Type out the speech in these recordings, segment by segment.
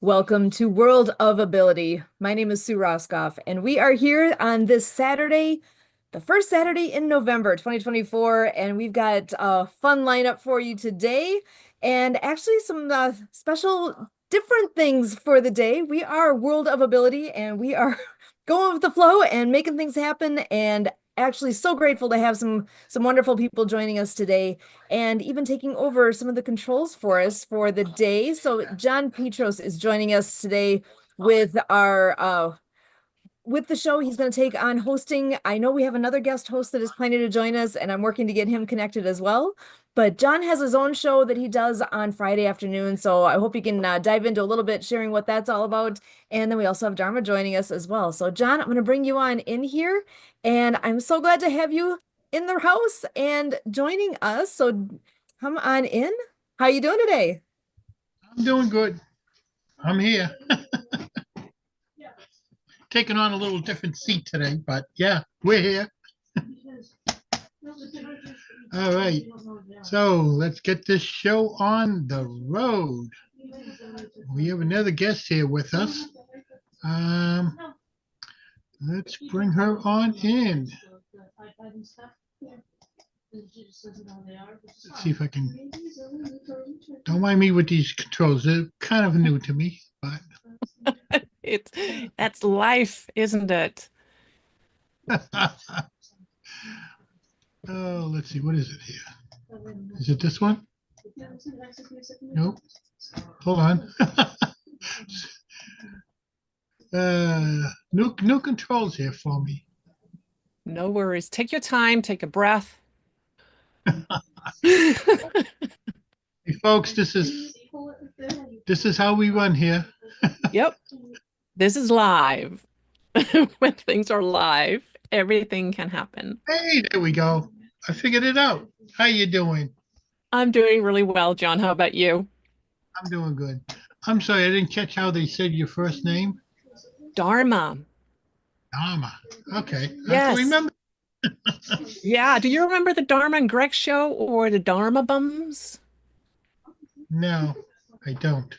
Welcome to World of Ability. My name is Sue Roskoff, and we are here on this Saturday, the first Saturday in November 2024, and we've got a fun lineup for you today, and actually some special different things for the day. We are World of Ability, and we are going with the flow and making things happen, and actually so grateful to have some wonderful people joining us today and even taking over some of the controls for us for the day. So John Petros is joining us today with our with the show. He's going to take on hosting. I know we have another guest host that is planning to join us, and I'm working to get him connected as well. But John has his own show that he does on Friday afternoon, so I hope you can dive into a little bit, sharing what that's all about. And then we also have Dharma joining us as well. So John, I'm going to bring you on in here, and I'm so glad to have you in the house and joining us. So come on in. How you doing today? I'm doing good. I'm here. Taking on a little different seat today, but yeah, we're here. All right. So let's get this show on the road. We have another guest here with us. Let's bring her on in. Let's see if I can. Don't mind me with these controls. They're kind of new to me, but that's life, isn't it? Oh, let's see. What is it here? Is it this one? Nope. Hold on. New controls here for me. No worries. Take your time. Take a breath. Hey, folks, this is how we run here. Yep. This is live. When things are live, everything can happen. Hey, there we go. I figured it out. How you doing? I'm doing really well, John. How about you? I'm doing good. I'm sorry, I didn't catch how they said your first name. Dharma. Dharma. Okay. I Yes. can remember. Yeah. Do you remember the Dharma and Greg show or the Dharma Bums? No, I don't.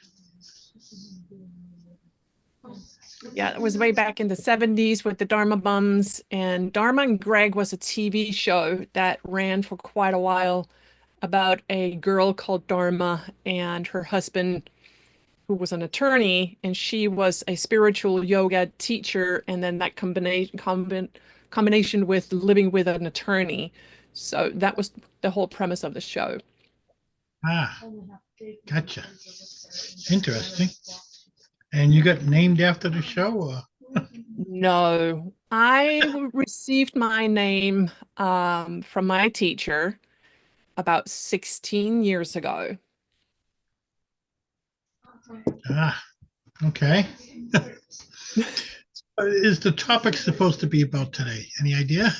Yeah, it was way back in the 70s with the Dharma Bums. And Dharma and Greg was a TV show that ran for quite a while about a girl called Dharma and her husband, who was an attorney, and she was a spiritual yoga teacher. And then that combination with living with an attorney. So that was the whole premise of the show. Ah, gotcha. Interesting. And you got named after the show, or? No, I received my name from my teacher about 16 years ago. Ah, okay. Is the topic supposed to be about today? Any idea?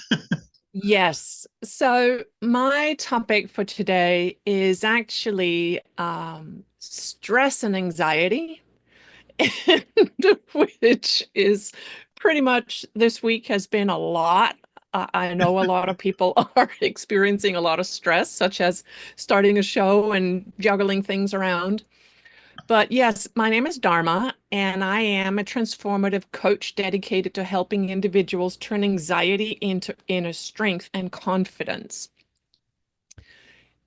Yes. So my topic for today is actually stress and anxiety, which is pretty much this week has been a lot. I know a lot of people are experiencing a lot of stress, such as starting a show and juggling things around. But yes, my name is Dharma, and I am a transformative coach dedicated to helping individuals turn anxiety into inner strength and confidence.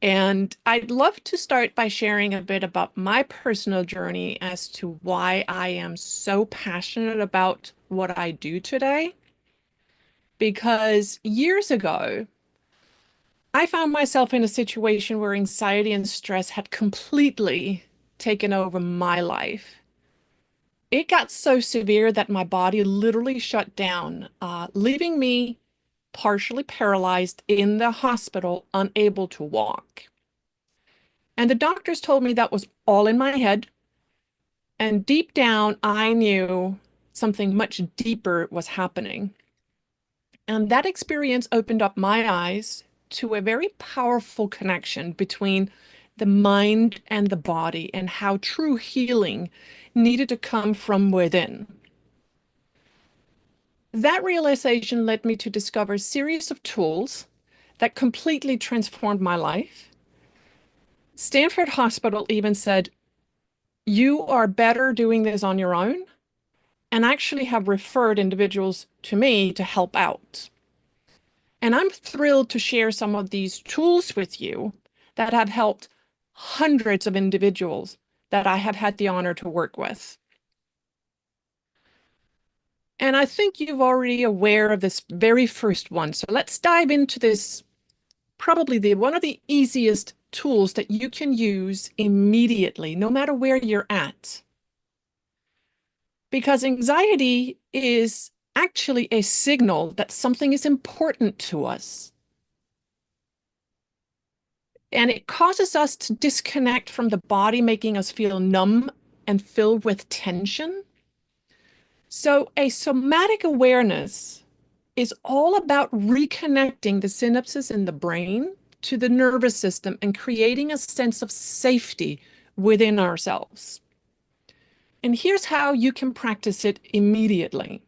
And I'd love to start by sharing a bit about my personal journey as to why I am so passionate about what I do today. Because years ago, I found myself in a situation where anxiety and stress had completely taken over my life. It got so severe that my body literally shut down, leaving me partially paralyzed in the hospital, unable to walk. And the doctors told me that was all in my head. And deep down, I knew something much deeper was happening. And that experience opened up my eyes to a very powerful connection between the mind and the body, and how true healing needed to come from within. That realization led me to discover a series of tools that completely transformed my life. Stanford Hospital even said, you are better doing this on your own, and actually have referred individuals to me to help out. And I'm thrilled to share some of these tools with you that have helped hundreds of individuals that I have had the honor to work with. And I think you're already aware of this very first one. So let's dive into this, probably one of the easiest tools that you can use immediately, no matter where you're at. Because anxiety is actually a signal that something is important to us. And it causes us to disconnect from the body, making us feel numb and filled with tension. So a somatic awareness is all about reconnecting the synapses in the brain to the nervous system and creating a sense of safety within ourselves. And here's how you can practice it immediately.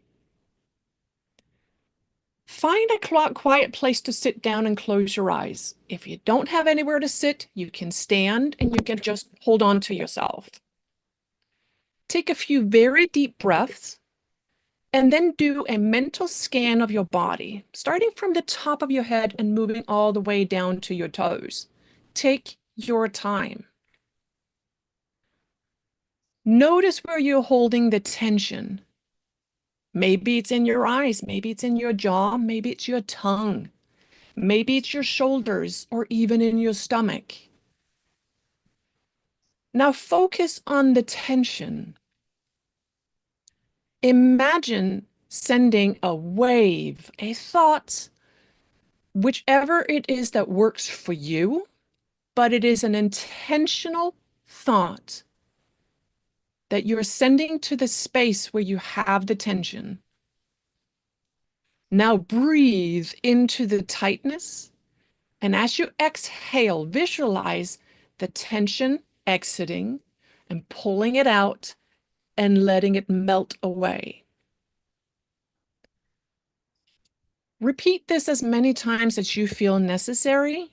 Find a quiet place to sit down and close your eyes. If you don't have anywhere to sit, you can stand and you can just hold on to yourself. Take a few very deep breaths and then do a mental scan of your body, starting from the top of your head and moving all the way down to your toes. Take your time. Notice where you're holding the tension. Maybe it's in your eyes, maybe it's in your jaw, maybe it's your tongue, maybe it's your shoulders, or even in your stomach. Now focus on the tension. Imagine sending a wave, a thought, whichever it is that works for you, but it is an intentional thought that you're sending to the space where you have the tension. Now breathe into the tightness, and as you exhale, visualize the tension exiting and pulling it out and letting it melt away. Repeat this as many times as you feel necessary.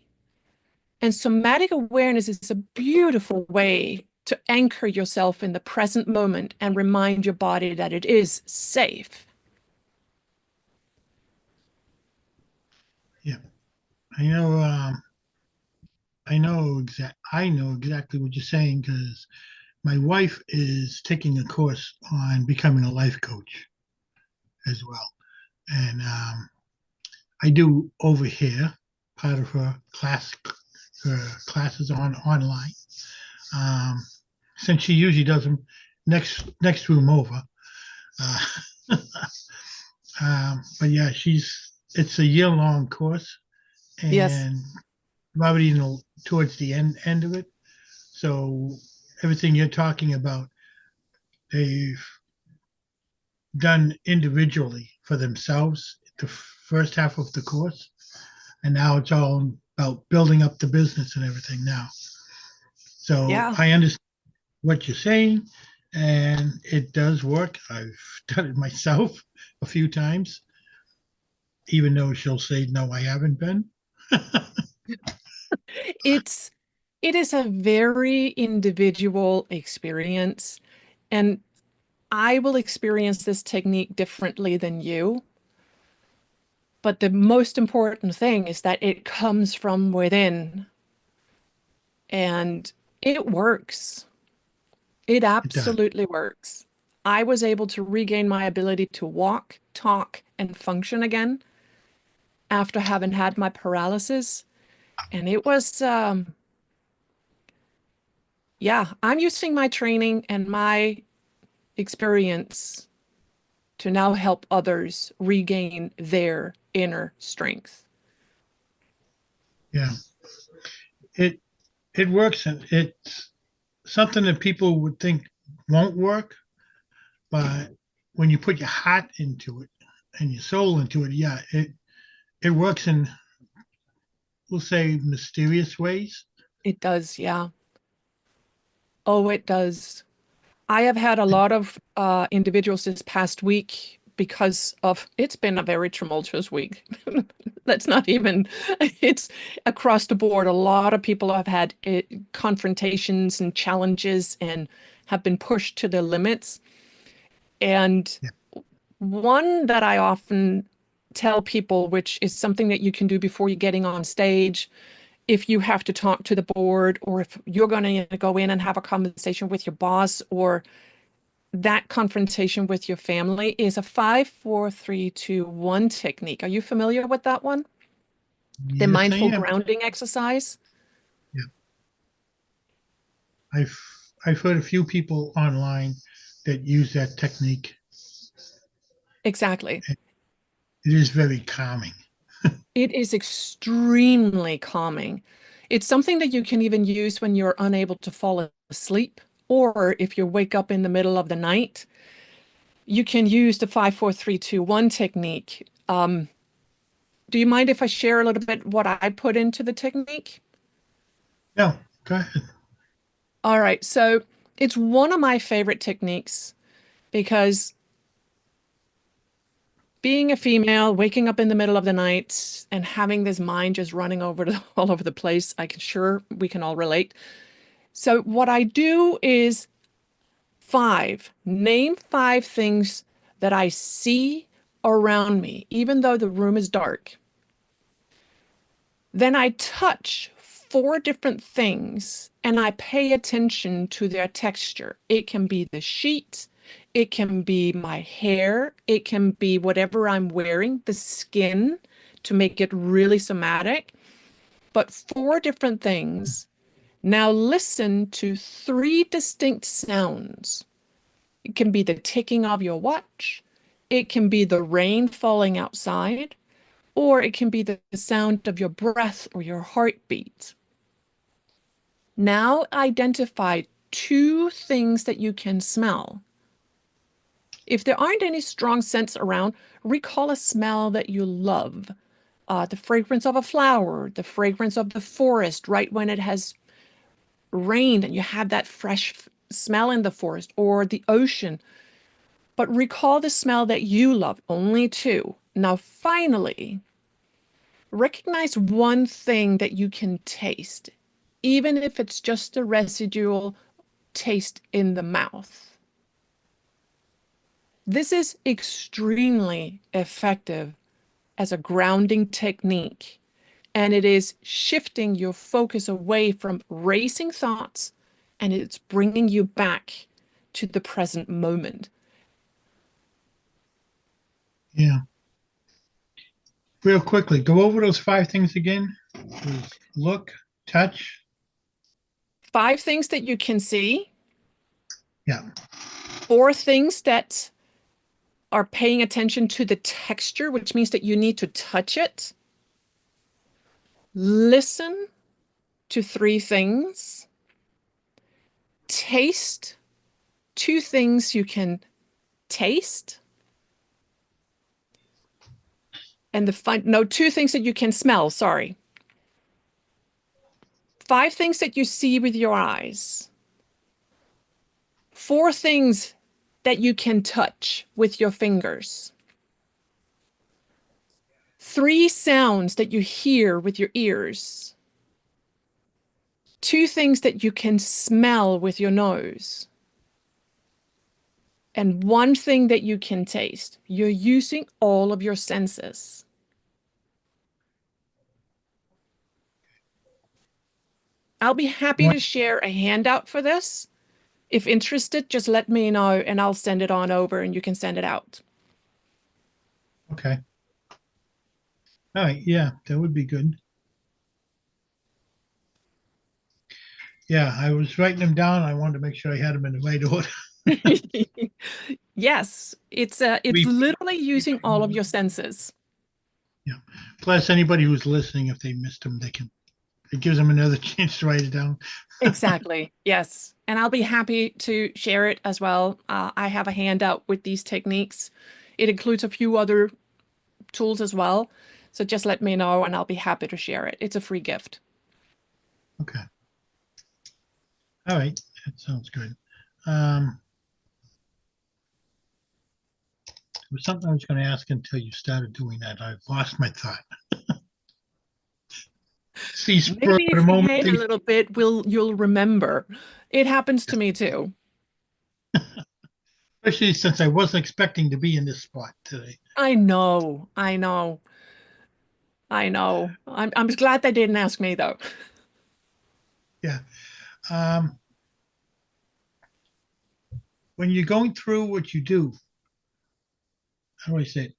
And somatic awareness is a beautiful way to anchor yourself in the present moment and remind your body that it is safe. Yeah, I know. I know exactly what you're saying because my wife is taking a course on becoming a life coach as well, and I do over here part of her classes on online. Um, since she usually does them next room over. Uh, but yeah, it's a year long course, Yes. and probably towards the end of it. So everything you're talking about, they've done individually for themselves the first half of the course, and now it's all about building up the business and everything now. So Yeah. I understand what you're saying, and it does work. I've done it myself a few times, even though she'll say, no, I haven't been. It is a very individual experience, and I will experience this technique differently than you. But the most important thing is that it comes from within and it works. It It does. absolutely works. I was able to regain my ability to walk, talk, and function again after having had my paralysis. And it was, yeah, I'm using my training and my experience to now help others regain their inner strength. Yeah. It it works, and it's something that people would think won't work, but when you put your heart into it and your soul into it, yeah, it works in, we'll say, mysterious ways. It does, yeah. Oh, it does. I have had a lot of individuals this past week because of it's been a very tumultuous week. That's not even, it's across the board. A lot of people have had confrontations and challenges and have been pushed to their limits. And Yeah. one that I often tell people, which is something that you can do before you're getting on stage, if you have to talk to the board, or if you're going to go in and have a conversation with your boss, or that confrontation with your family, is a 5, 4, 3, 2, 1 technique. Are you familiar with that one? The Yes, I mindful am. grounding exercise? Yeah. I've heard a few people online that use that technique. Exactly. It is very calming. It is extremely calming. It's something that you can even use when you're unable to fall asleep, or if you wake up in the middle of the night. You can use the 5, 4, 3, 2, 1 technique. Do you mind if I share a little bit what I put into the technique? No, go ahead. All right, so it's one of my favorite techniques because being a female, waking up in the middle of the night and having this mind just running all over the place, we can all relate. So what I do is name 5 things that I see around me, even though the room is dark. Then I touch 4 different things and I pay attention to their texture. It can be the sheet, it can be my hair, it can be whatever I'm wearing, the skin, to make it really somatic. But 4 different things. Now listen to 3 distinct sounds. It can be the ticking of your watch, it can be the rain falling outside, or it can be the sound of your breath or your heartbeat. Now identify 2 things that you can smell. If there aren't any strong scents around, recall a smell that you love. The fragrance of a flower, the fragrance of the forest right when it has rained and you have that fresh smell in the forest, or the ocean. But recall the smell that you love, only 2. Now, finally, recognize 1 thing that you can taste, even if it's just a residual taste in the mouth. This is extremely effective as a grounding technique, and it is shifting your focus away from racing thoughts, and it's bringing you back to the present moment. Yeah. Real quickly, go over those 5 things again. Look, touch. 5 things that you can see, Yeah. 4 things that are paying attention to the texture, which means that you need to touch it. Listen to 3 things. Taste 2 things you can taste. And 2 things that you can smell, sorry. 5 things that you see with your eyes. 4 things that you can touch with your fingers. 3 sounds that you hear with your ears. 2 things that you can smell with your nose. And 1 thing that you can taste. You're using all of your senses. I'll be happy to share a handout for this. If interested, just let me know and I'll send it on over and you can send it out. Okay. All right. Yeah, that would be good. Yeah, I was writing them down. I wanted to make sure I had them in the right order. Yes, it's literally using all of your senses. Yeah. Plus, anybody who's listening, if they missed them, it gives them another chance to write it down. Exactly. Yes. And I'll be happy to share it as well. I have a handout with these techniques. It includes a few other tools as well. So just let me know and I'll be happy to share it. It's a free gift. Okay. All right. That sounds good. Um, was something I was going to ask until you started doing that. I've lost my thought. See, spur Maybe of the if you moment. hang a little bit, you'll remember. It happens to me too. Especially since I wasn't expecting to be in this spot today. I know, I know, I know. I'm glad they didn't ask me though. Yeah. Um, when you're going through what you do, how do I say it?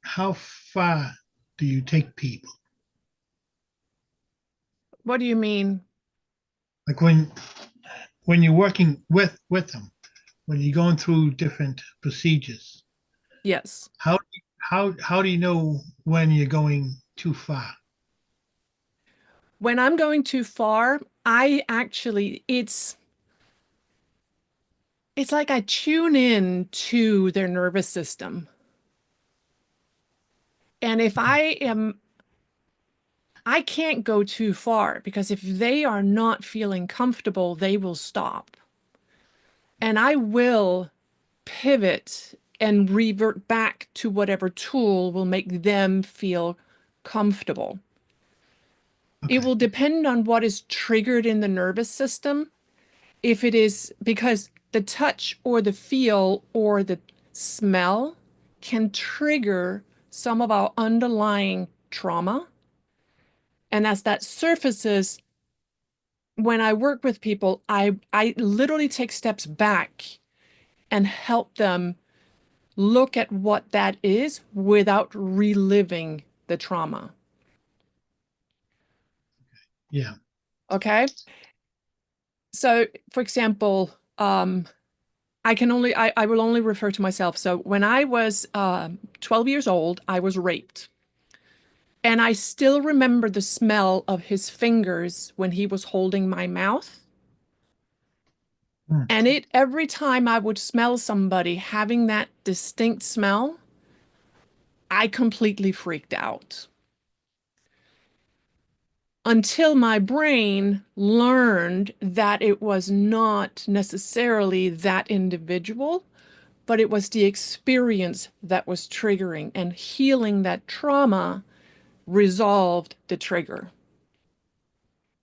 How far do you take people? What do you mean? Like when you're working with them, when you're going through different procedures, Yes. how do you know when you're going too far? When I'm going too far, I actually it's like I tune in to their nervous system. And if I can't go too far because if they are not feeling comfortable, they will stop. And I will pivot and revert back to whatever tool will make them feel comfortable. Okay. It will depend on what is triggered in the nervous system. If it is because the touch or the feel or the smell can trigger some of our underlying trauma. And as that surfaces, when I work with people, I literally take steps back and help them look at what that is without reliving the trauma. Yeah. Okay. So, for example, I will only refer to myself. So when I was 12 years old, I was raped. And I still remember the smell of his fingers when he was holding my mouth. Hmm. And every time I would smell somebody having that distinct smell, I completely freaked out. Until my brain learned that it was not necessarily that individual, but it was the experience that was triggering, and healing that trauma resolved the trigger,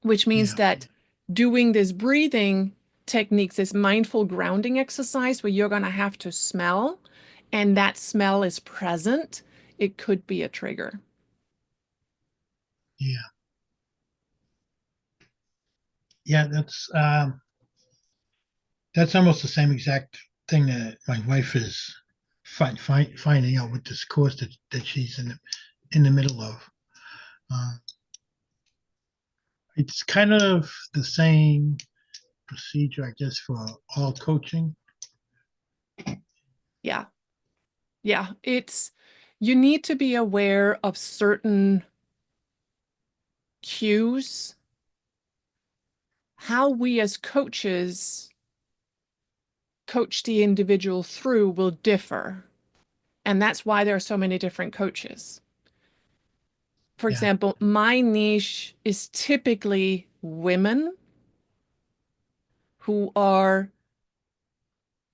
which means Yeah. that doing this breathing techniques, this mindful grounding exercise where you're going to have to smell and that smell is present, it could be a trigger. Yeah. Yeah. That's almost the same exact thing that my wife is finding out with this course that she's in the middle of. Uh, it's kind of the same procedure, I guess, for all coaching. Yeah. Yeah. You need to be aware of certain cues. How we as coaches coach the individual through will differ. And that's why there are so many different coaches. For Yeah. example, my niche is typically women who are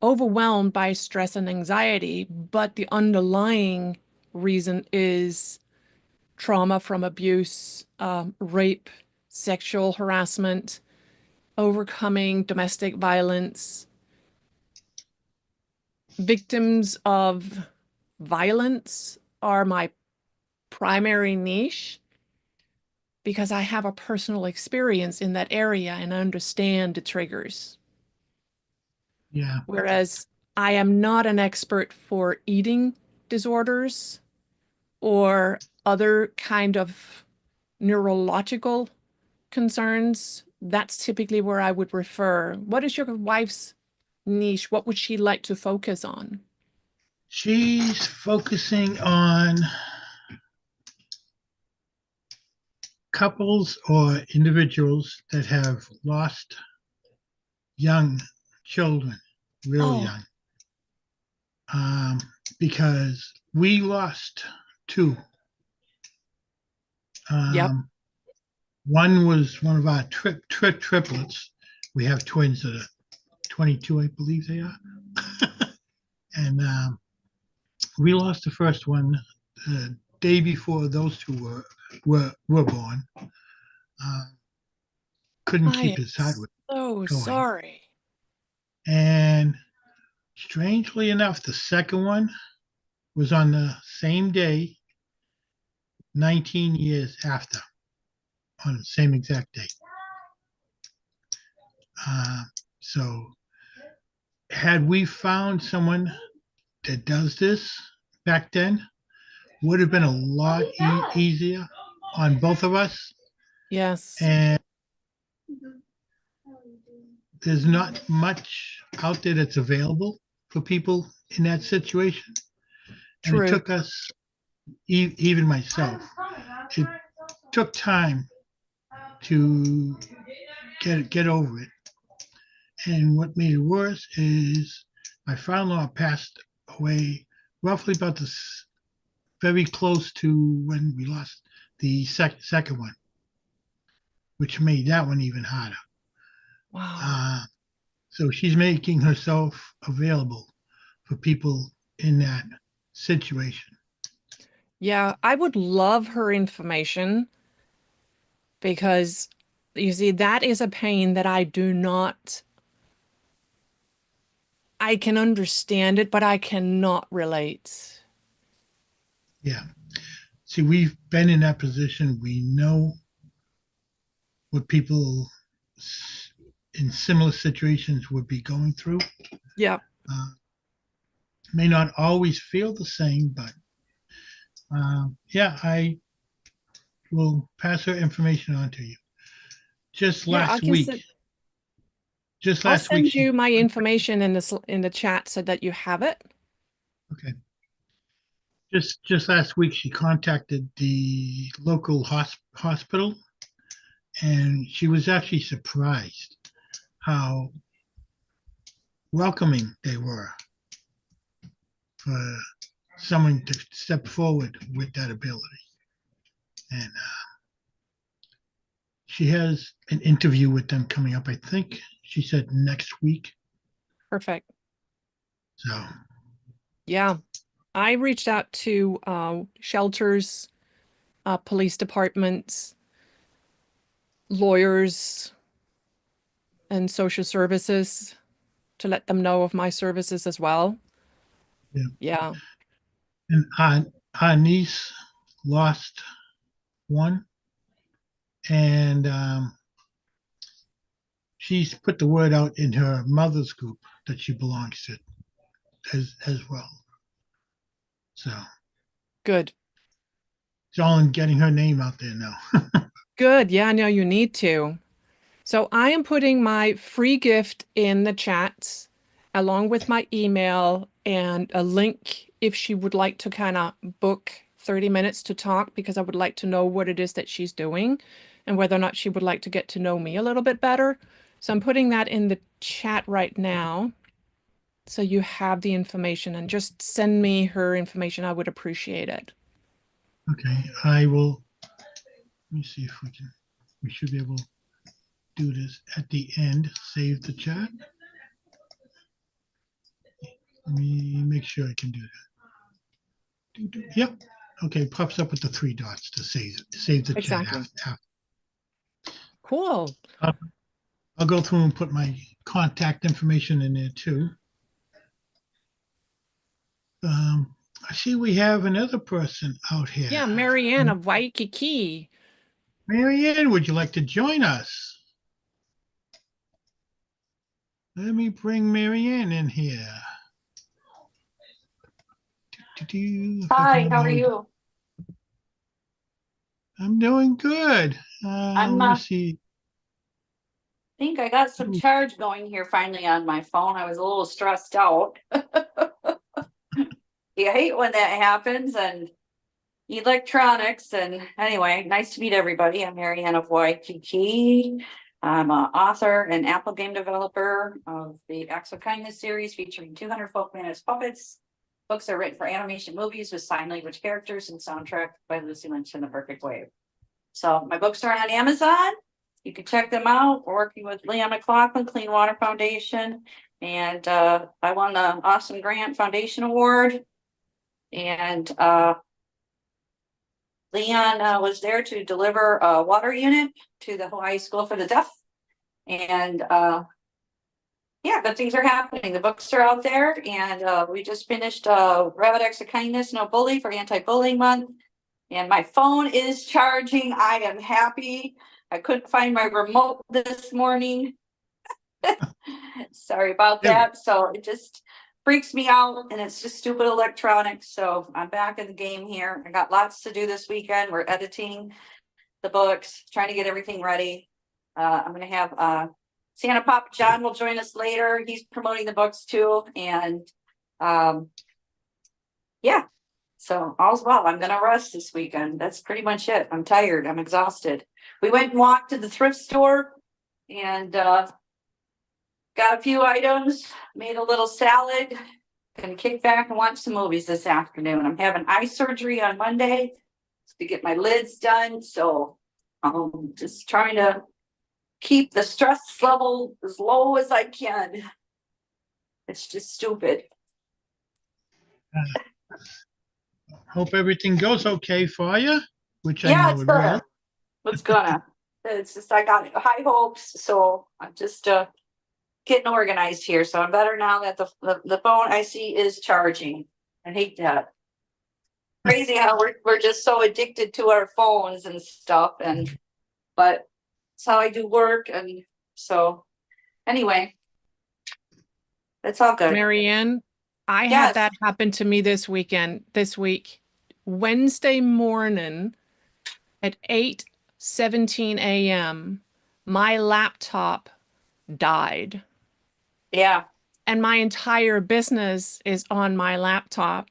overwhelmed by stress and anxiety, but the underlying reason is trauma from abuse, rape, sexual harassment, overcoming domestic violence, victims of violence are my primary niche because I have a personal experience in that area and understand the triggers. Yeah. Whereas I am not an expert for eating disorders or other kind of neurological concerns. That's typically where I would refer. What is your wife's niche? What would she like to focus on? She's focusing on couples or individuals that have lost young children, real Oh, young, because we lost two. yep. Um, one was one of our triplets. We have twins that are 22, I believe they are. And we lost the first one the day before those two were born. Couldn't I keep am his heart so going. sorry. And strangely enough, the second one was on the same day, 19 years after, on the same exact day. So had we found someone that does this back then, would have been a lot easier on both of us. Yes. And there's not much out there that's available for people in that situation. And True. it took us, even myself, it took time to get over it. And what made it worse is my father-in-law passed away roughly about this, very close to when we lost the second one, which made that one even harder. Wow. So she's making herself available for people in that situation. Yeah, I would love her information because you see, that is a pain that I can understand it, but I cannot relate. Yeah. See, we've been in that position. We know what people in similar situations would be going through. Yeah. May not always feel the same, but yeah, I will pass her information on to you. Just Yeah, last week, I'll send she, you my information in the chat so that you have it. okay. Just last week, she contacted the local hospital, and she was actually surprised how welcoming they were for someone to step forward with that ability. And she has an interview with them coming up, I think she said next week. Perfect. So, yeah, I reached out to shelters, police departments, lawyers, and social services to let them know of my services as well. yeah. Yeah. And our niece lost one, and she's put the word out in her mother's group that she belongs to as well. So Good. it's all in getting her name out there now. Good. Yeah, no, you need to. So I am putting my free gift in the chat along with my email and a link if she would like to kind of book 30 minutes to talk, because I would like to know what it is that she's doing and whether or not she would like to get to know me a little bit better. So I'm putting that in the chat right now. So you have the information, and just send me her information. I would appreciate it. Okay, I will. Let me see if we should be able to do this at the end. Save the chat. Let me make sure I can do that. Yep. Okay, pops up with the 3 dots to save the Exactly. chat after. Cool. I'll go through and put my contact information in there too. I see we have another person out here. Yeah, Marianne of Waikiki. Marianne, would you like to join us? Let me bring Marianne in here. Hi, how are you? I'm doing good. Let me see. I think I got some charge going here finally on my phone. I was a little stressed out. You hate when that happens, and electronics. And anyway, nice to meet everybody. I'm Marianne of Waikiki. I'm an author and Apple game developer of the Acts of Kindness series featuring 200 folk minutes puppets. Books are written for animation movies with sign language characters and soundtrack by Lucy Lynch and the Perfect Wave. So my books are on Amazon. you can check them out. We're working with Leon McLaughlin, Clean Water Foundation. And I won the Awesome Grant Foundation Award. And Leon was there to deliver a water unit to the Hawaii School for the Deaf. And yeah, good things are happening. The books are out there, and we just finished Rabbit Acts of Kindness, No Bully for Anti-Bullying Month. And my phone is charging. I am happy. I couldn't find my remote this morning. Sorry about that. So it just freaks me out, and it's just stupid electronics. So I'm back in the game here. I got lots to do this weekend. We're editing the books, trying to get everything ready. I'm going to have Santa Papa John will join us later. He's promoting the books too. And yeah, so all's well. I'm going to rest this weekend. That's pretty much it. I'm tired. I'm exhausted. We went and walked to the thrift store and got a few items, made a little salad, and kick back and watch some movies this afternoon. I'm having eye surgery on Monday to get my lids done. So I'm just trying to keep the stress level as low as I can. It's just stupid. Hope everything goes okay for you, which I Yeah, know it's it will. gonna. It's gonna. It's just I got high hopes, so I'm just getting organized here. So I'm better now that the phone I see is charging. I hate that. Crazy how we're just so addicted to our phones and stuff, but it's how I do work, and so anyway, it's all good. Marianne, I Yes. had that happen to me this week. Wednesday morning at 8:17 a.m., my laptop died. Yeah. And my entire business is on my laptop.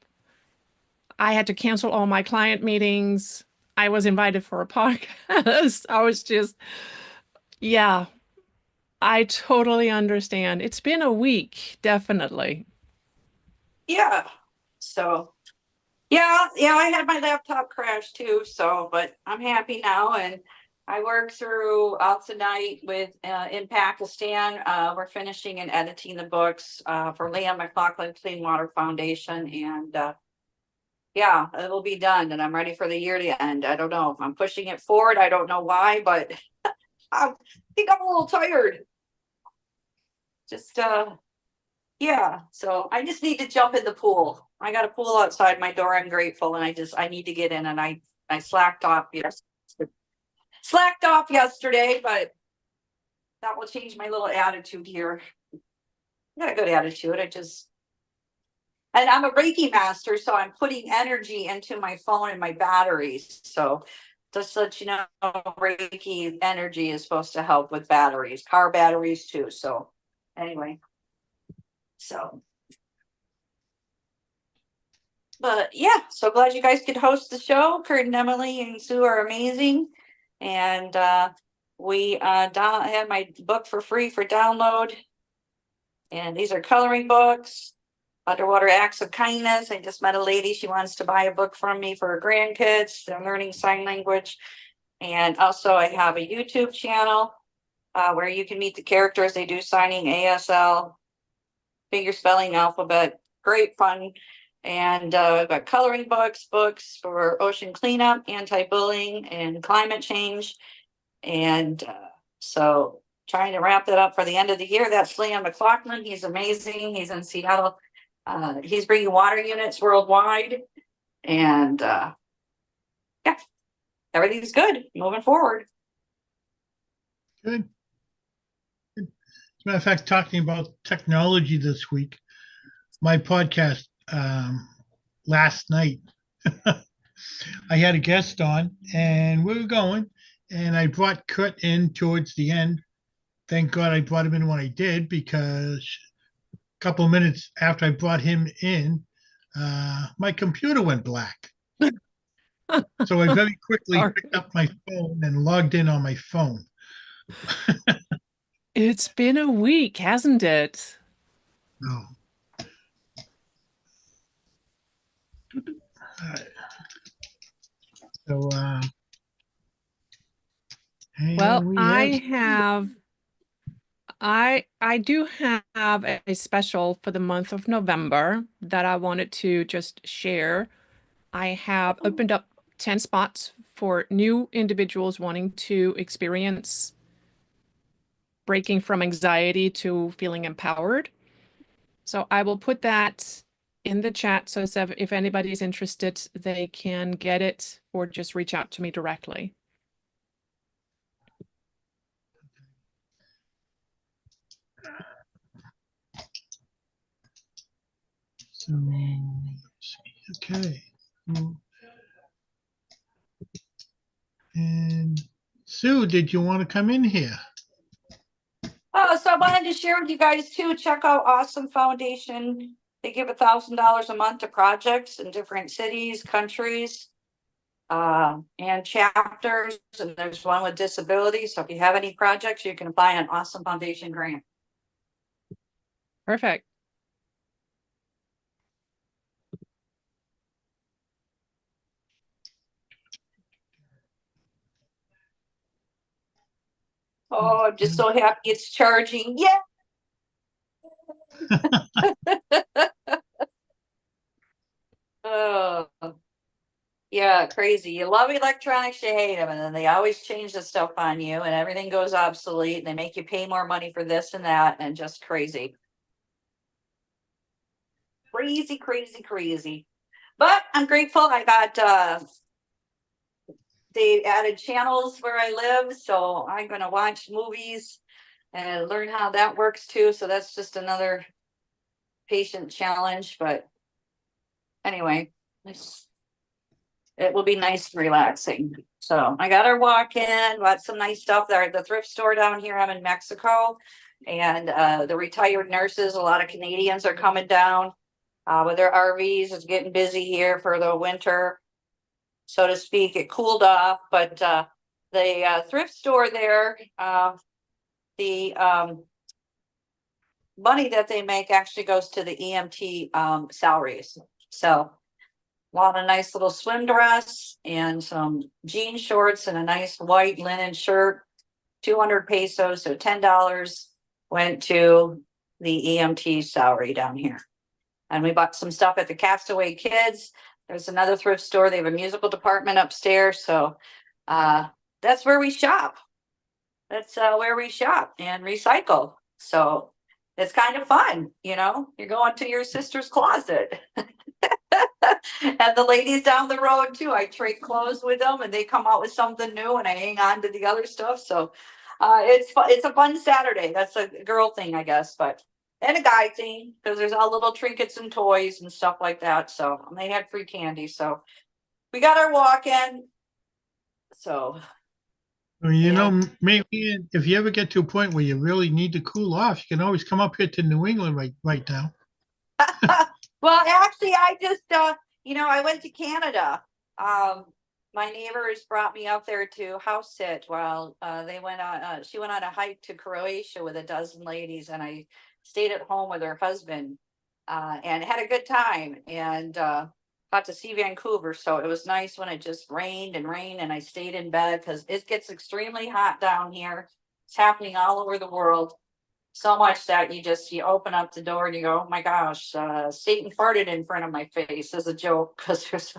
I had to cancel all my client meetings. I was invited for a podcast. I was just, yeah, I totally understand. It's been a week, definitely. Yeah. So yeah, I had my laptop crash too. So, but I'm happy now, and I worked throughout the night with in Pakistan. We're finishing and editing the books for Leon McLaughlin Clean Water Foundation, and yeah, it will be done, and I'm ready for the year to end. I don't know. I'm pushing it forward. I don't know why, but I think I'm a little tired. Just yeah, so I just need to jump in the pool. I got a pool outside my door. I'm grateful, and I need to get in, and I slacked off yesterday, but that will change my little attitude here. I got a good attitude. And I'm a Reiki master, so I'm putting energy into my phone and my batteries. So just to let you know, Reiki energy is supposed to help with batteries, car batteries too. So anyway, so. But yeah, so glad you guys could host the show. Kurt and Emily and Sue are amazing. And we had my book for free for download. And these are coloring books. Underwater Acts of Kindness. I just met a lady. She wants to buy a book from me for her grandkids. They're learning sign language. And also I have a YouTube channel where you can meet the characters. They do signing, ASL, figure spelling, alphabet. Great fun. And I've got coloring books for ocean cleanup, anti-bullying, and climate change. And so trying to wrap that up for the end of the year. That's Leon McLaughlin. He's amazing. He's in Seattle. He's bringing water units worldwide. And yeah, everything's good moving forward. Good. As a matter of fact, talking about technology this week, my podcast last night, I had a guest on and we were going, and I brought Kurt in towards the end. Thank God I brought him in when I did, because a couple of minutes after I brought him in, my computer went black. So I very quickly picked up my phone and logged in on my phone. It's been a week, hasn't it? No. So Hey, Well, we I have- have I do have a special for the month of November that I wanted to just share. I have opened up 10 spots for new individuals wanting to experience breaking from anxiety to feeling empowered. So I will put that in the chat so if anybody's interested, they can get it or just reach out to me directly. So, let's see. Okay. Well, and Sue, did you want to come in here? Oh, so I wanted to share with you guys too, check out Awesome Foundation. They give $1,000 a month to projects in different cities, countries, and chapters, and there's one with disabilities. So if you have any projects, you can apply an Awesome Foundation grant. Perfect. Oh, I'm just so happy it's charging. Yeah. Oh, yeah, crazy. You love electronics, you hate them, and then they always change the stuff on you, and everything goes obsolete, and they make you pay more money for this and that, and just crazy. Crazy, crazy, crazy. But I'm grateful I got they added channels where I live, so I'm gonna watch movies and learn how that works too. So that's just another patient challenge, but anyway, it will be nice and relaxing. So I got our walk in, bought some nice stuff there at the thrift store down here. I'm in Mexico, and the retired nurses, a lot of Canadians are coming down with their RVs. It's getting busy here for the winter, so to speak. It cooled off, but the thrift store there, the money that they make actually goes to the EMT salaries. So a lot of nice little swim dress and some jean shorts and a nice white linen shirt. 200 pesos, so $10 went to the EMT salary down here. And we bought some stuff at the Castaway Kids. There's another thrift store. They have a musical department upstairs. So that's where we shop. That's where we shop and recycle. So it's kind of fun, you know, you're going to your sister's closet. And the ladies down the road too, I trade clothes with them and they come out with something new and I hang on to the other stuff. So it's fun. It's a fun Saturday. That's a girl thing, I guess, but and a guy thing, because there's all little trinkets and toys and stuff like that. So and they had free candy. So we got our walk in. So Well, you yeah. know, maybe if you ever get to a point where you really need to cool off, you can always come up here to New England right now. Well, actually, I just, you know, I went to Canada. My neighbors brought me up there to house sit while they went on. She went on a hike to Croatia with a dozen ladies, and I stayed at home with her husband and had a good time and got to see Vancouver. So it was nice when it just rained, and I stayed in bed because it gets extremely hot down here. It's happening all over the world. So much that you open up the door and you go, oh my gosh, Satan farted in front of my face as a joke, because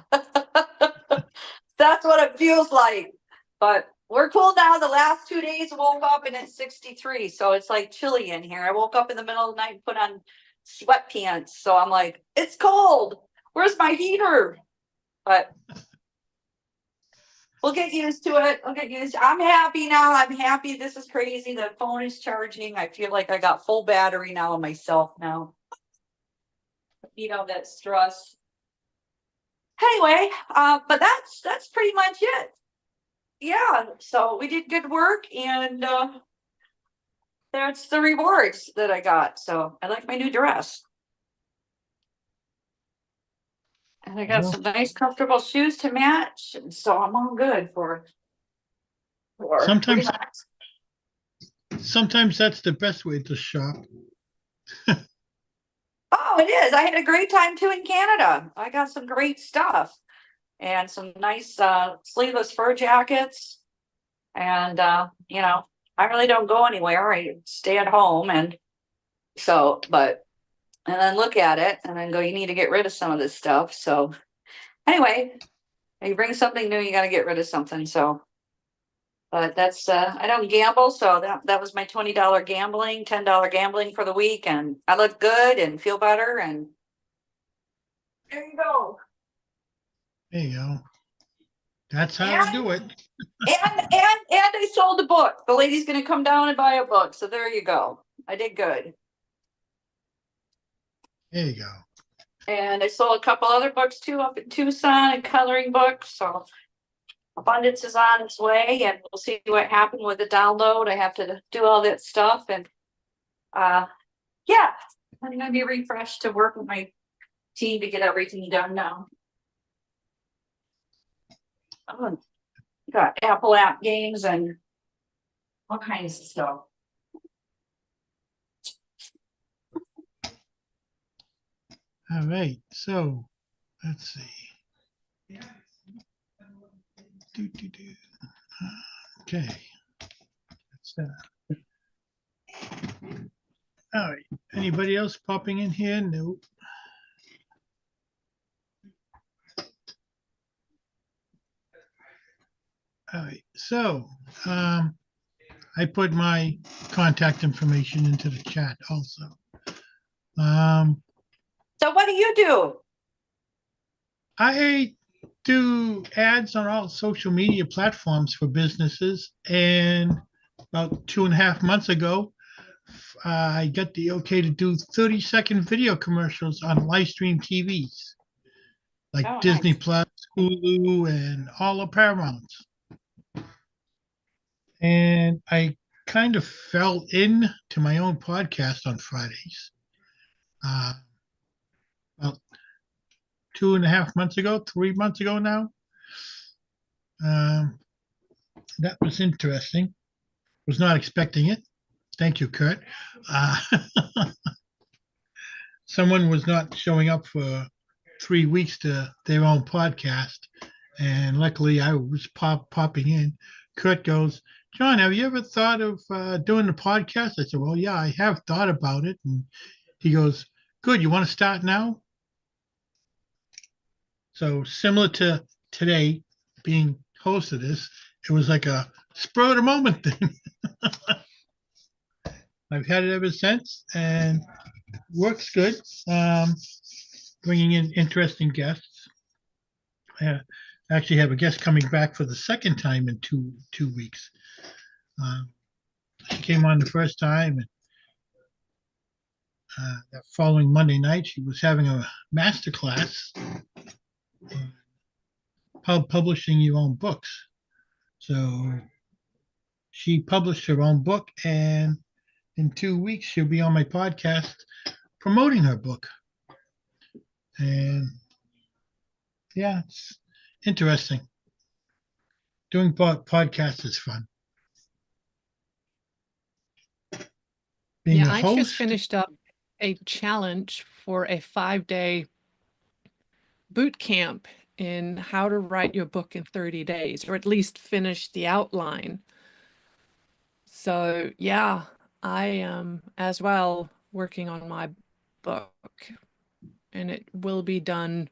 that's what it feels like. But we're cool now. The last 2 days woke up and it's 63, so it's like chilly in here. I woke up in the middle of the night and put on sweatpants, so I'm like, it's cold. Where's my heater? But we'll get used to it. I'm happy now. I'm happy. This is crazy. The phone is charging. I feel like I got full battery now on myself now. You know, that stress. Anyway, but that's pretty much it. Yeah, so we did good work, and that's the rewards that I got. So I like my new dress. And I got Well, some nice comfortable shoes to match. And so I'm all good for Sometimes- relax. sometimes that's the best way to shop. Oh, it is. I had a great time too in Canada. I got some great stuff and some nice sleeveless fur jackets And, you know, I really don't go anywhere. I stay at home and so, but, and then look at it and then go, you need to get rid of some of this stuff. So anyway, you bring something new, you got to get rid of something. So, but that's, I don't gamble. So that was my $20 gambling, $10 gambling for the week. And I look good and feel better. And there you go. There you go. That's how to do it. And I sold a book. The lady's gonna come down and buy a book. So there you go. I did good. There you go. And I sold a couple other books too up in Tucson, and coloring books. So abundance is on its way, and we'll see what happened with the download. I have to do all that stuff, and yeah, I'm gonna be refreshed to work with my team to get everything done now. Oh, got Apple app games and all kinds of stuff. All right, so let's see. Okay. That's that. All right, anybody else popping in here? No. All right, so I put my contact information into the chat also. So what do you do? I do ads on all social media platforms for businesses, and about 2.5 months ago, I got the okay to do 30-second video commercials on live stream TVs, like Oh, Disney nice. Plus, Hulu, and all the Paramounts. And I kind of fell into my own podcast on Fridays. About 2.5 months ago, 3 months ago now. That was interesting. Was not expecting it. Thank you, Kurt. Someone was not showing up for 3 weeks to their own podcast, and luckily I was popping in. Kurt goes, John, have you ever thought of doing the podcast? I said, well, yeah, I have thought about it. And he goes, good, you want to start now? So similar to today being host of this, it was like a spur of the moment thing. I've had it ever since and works good. Bringing in interesting guests. I actually have a guest coming back for the second time in two weeks. She came on the first time, and that following Monday night, she was having a master class publishing your own books. So she published her own book, and in 2 weeks, she'll be on my podcast promoting her book. And yeah, it's interesting. Doing podcasts is fun. Being Yeah, a I host, just finished up a challenge for a 5-day boot camp in how to write your book in 30 days, or at least finish the outline. So yeah, I am as well working on my book, and it will be done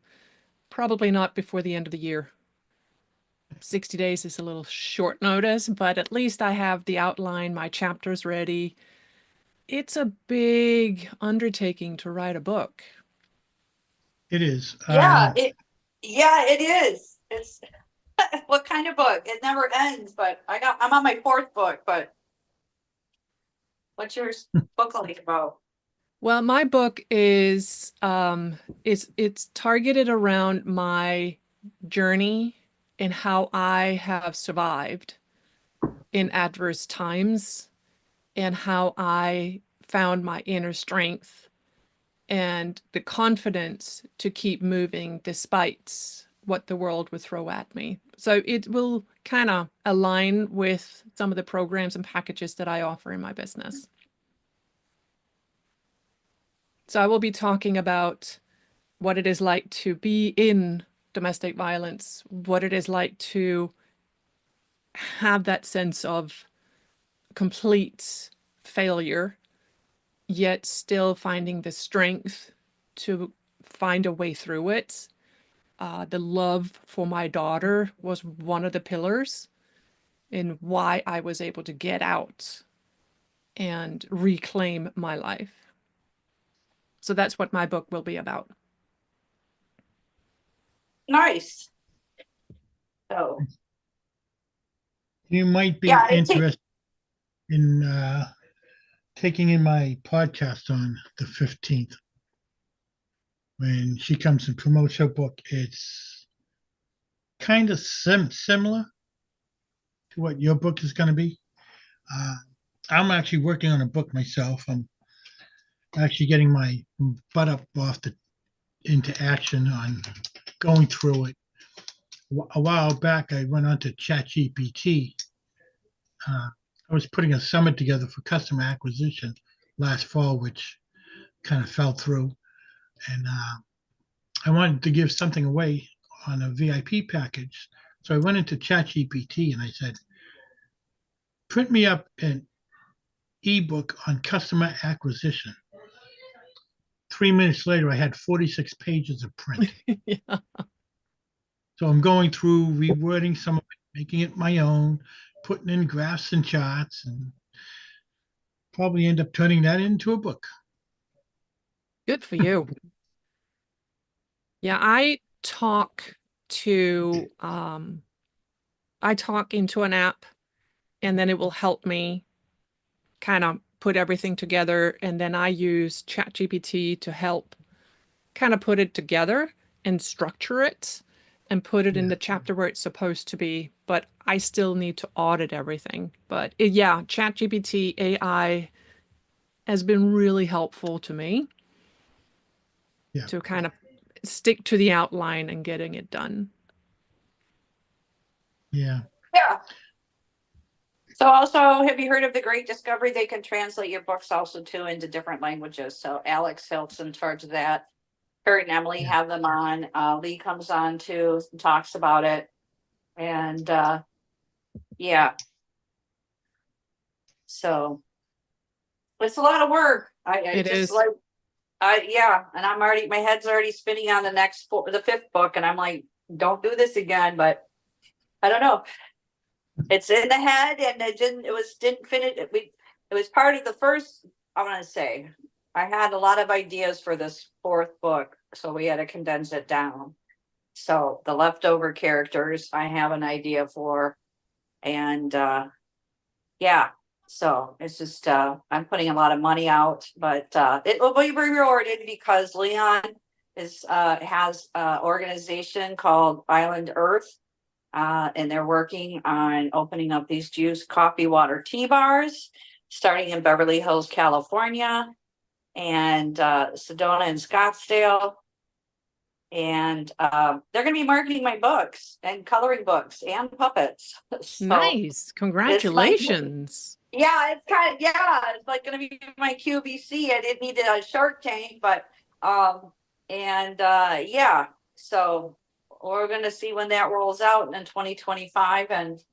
probably not before the end of the year. 60 days is a little short notice, but at least I have the outline, my chapters ready. It's a big undertaking to write a book. it is. Yeah, it is. It's what kind of book? It never ends, but I'm on my 4th book, but what's your book like about? Well, my book is it's targeted around my journey and how I have survived in adverse times, and how I found my inner strength and the confidence to keep moving despite what the world would throw at me. So it will kind of align with some of the programs and packages that I offer in my business. So I will be talking about what it is like to be in domestic violence, what it is like to have that sense of complete failure, yet still finding the strength to find a way through it. The love for my daughter was one of the pillars in why I was able to get out and reclaim my life. So that's what my book will be about. Nice. So You might be yeah, interested in taking in my podcast on the 15th when she comes and promotes her book. It's kind of similar to what your book is going to be. I'm actually working on a book myself. I'm actually getting my butt up into action on going through it. A while back, I went on to ChatGPT. I was putting a summit together for customer acquisition last fall, which kind of fell through. And I wanted to give something away on a VIP package. So I went into ChatGPT and I said, print me up an ebook on customer acquisition. 3 minutes later, I had 46 pages of print. Yeah. So I'm going through, rewording some of it, making it my own, putting in graphs and charts, and probably end up turning that into a book. Good for you. Yeah, I talk into an app, and then it will help me kind of put everything together, and then I use ChatGPT to help kind of put it together and structure it and put it in the chapter where it's supposed to be, but I still need to audit everything. But yeah, ChatGPT AI has been really helpful to me to kind of stick to the outline and getting it done. Yeah. Yeah. So also, have you heard of The Great Discovery? They can translate your books also too into different languages. So Alex helps in charge of that. Kurt and Emily have them on. Lee comes on too, and talks about it. And yeah. So it's a lot of work. It is. Yeah, and my head's already spinning on the fifth book, and I'm like, don't do this again, but I don't know. It's in the head, and didn't finish. It was part of the first. I want to say I had a lot of ideas for this fourth book, so we had to condense it down. So the leftover characters I have an idea for, and yeah. So it's just I'm putting a lot of money out, but it will be rewarded because Leon has an organization called Island Earth. And they're working on opening up these juice, coffee, water, tea bars, starting in Beverly Hills, California, and Sedona and Scottsdale. And they're going to be marketing my books and coloring books and puppets. So nice. Congratulations. it's like going to be my QVC. I didn't need a Shark Tank, but so we're going to see when that rolls out in 2025. And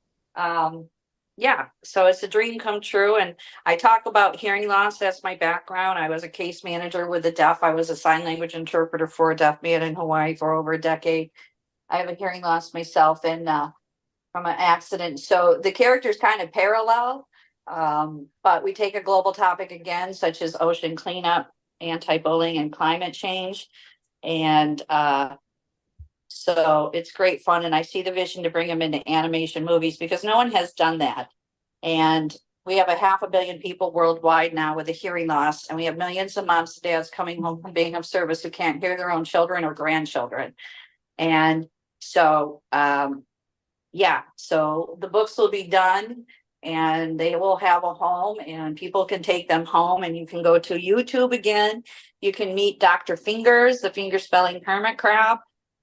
so it's a dream come true. And I talk about hearing loss. That's my background. I was a case manager with the deaf. I was a sign language interpreter for a deaf man in Hawaii for over a decade. I have a hearing loss myself and from an accident. So the characters kind of parallel, but we take a global topic again, such as ocean cleanup, anti-bullying, and climate change. And so it's great fun. And I see the vision to bring them into animation movies because no one has done that. And we have 500 million people worldwide now with a hearing loss. And we have millions of moms and dads coming home from being of service who can't hear their own children or grandchildren. And so, so the books will be done and they will have a home and people can take them home, and you can go to YouTube again. You can meet Dr. Fingers, the finger spelling hermit crab,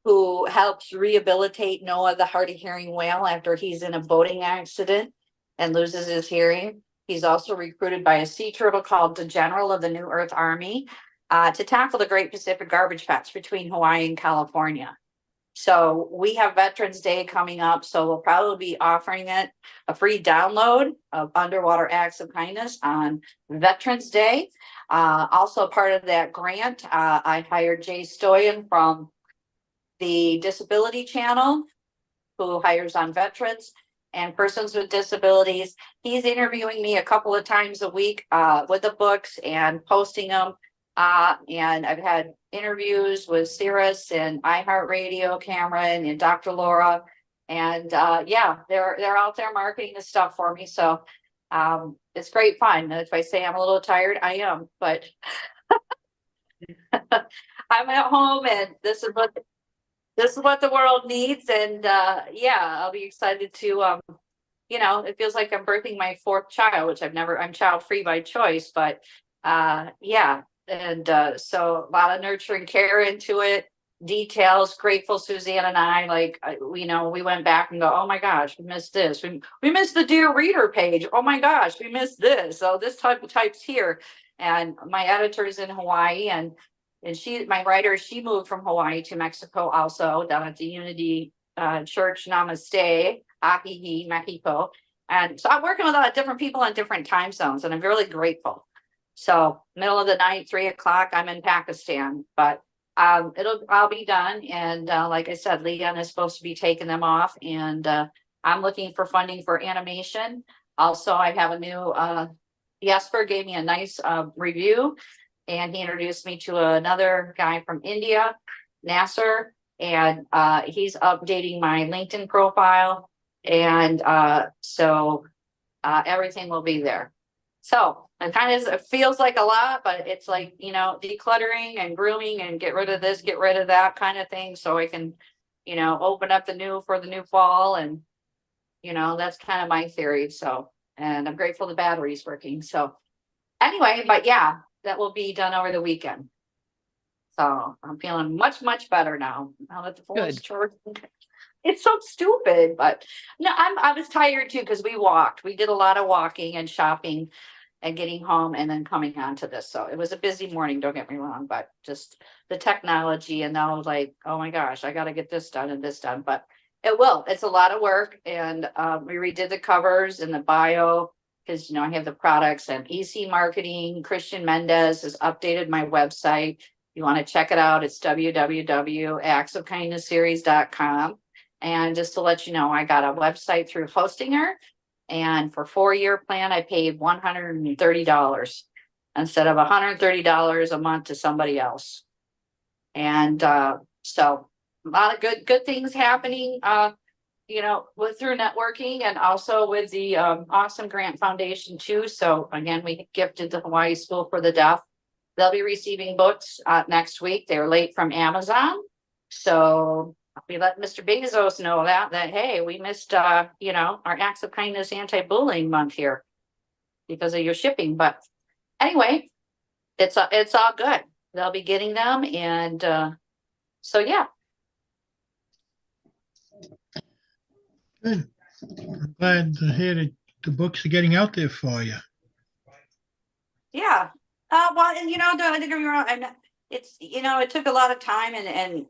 who helps rehabilitate Noah, the hard of hearing whale, after he's in a boating accident and loses his hearing. He's also recruited by a sea turtle called the General of the New Earth Army to tackle the Great Pacific Garbage Patch between Hawaii and California. So we have Veterans Day coming up, so we'll probably be offering it a free download of Underwater Acts of Kindness on Veterans Day. Also part of that grant, I hired Jay Stoyan from the Disability Channel, who hires on veterans and persons with disabilities. He's interviewing me a couple of times a week with the books and posting them. And I've had interviews with Cirrus and iHeartRadio, Cameron and Dr. Laura. And yeah, they're out there marketing the stuff for me. So it's great fun. If I say I'm a little tired, I am, but I'm at home and this is what the world needs. And yeah, I'll be excited to you know, it feels like I'm birthing my fourth child, which I'm child free by choice, but yeah. And so a lot of nurturing care into it, details. Grateful Suzanne and I, like, you know, we went back and go, oh my gosh, we missed this. We missed the Dear Reader page. Oh my gosh, we missed this. So this type's here. And my editor's in Hawaii, and my writer, she moved from Hawaii to Mexico also, down at the Unity Church, Namaste, Ahihi, Mexico. And so I'm working with a lot of different people on different time zones, and I'm really grateful. So middle of the night, 3 o'clock, I'm in Pakistan, but I'll be done. And like I said, Leon is supposed to be taking them off, and I'm looking for funding for animation. Also, I have a new, Jesper gave me a nice review, and he introduced me to another guy from India, Nasser, and he's updating my LinkedIn profile. And so everything will be there. So it feels like a lot, but it's like, you know, decluttering and grooming and get rid of this, get rid of that kind of thing. So I can, you know, open up the new for the new fall. And, you know, that's kind of my theory. So, and I'm grateful the battery's working. So anyway, but yeah, that will be done over the weekend. So I'm feeling much, much better now that the phone's charged. It's so stupid, but no, I was tired too, because we did a lot of walking and shopping and getting home and then coming on to this. So it was a busy morning, don't get me wrong, but just the technology, and now like, oh my gosh, I got to get this done and this done, but it's a lot of work. And we redid the covers and the bio, because, you know, I have the products, and EC Marketing, Christian Mendez has updated my website. You want to check it out, it's www.actsofkindnessseries.com. And just to let you know, I got a website through Hostinger, and for 4-year plan, I paid $130 instead of $130 a month to somebody else. And so a lot of good things happening, you know, through networking, and also with the Awesome Grant Foundation too. So again, we gifted the Hawaii School for the Deaf. They'll be receiving books next week. They're late from Amazon. So we let Mr. Bezos know that hey, we missed you know, our Acts of Kindness anti-bullying month here because of your shipping. But anyway, it's all good. They'll be getting them, and so yeah. Good. I'm glad to hear that the books are getting out there for you. Yeah. Well, and you know, don't get me wrong. It's, you know, it took a lot of time, and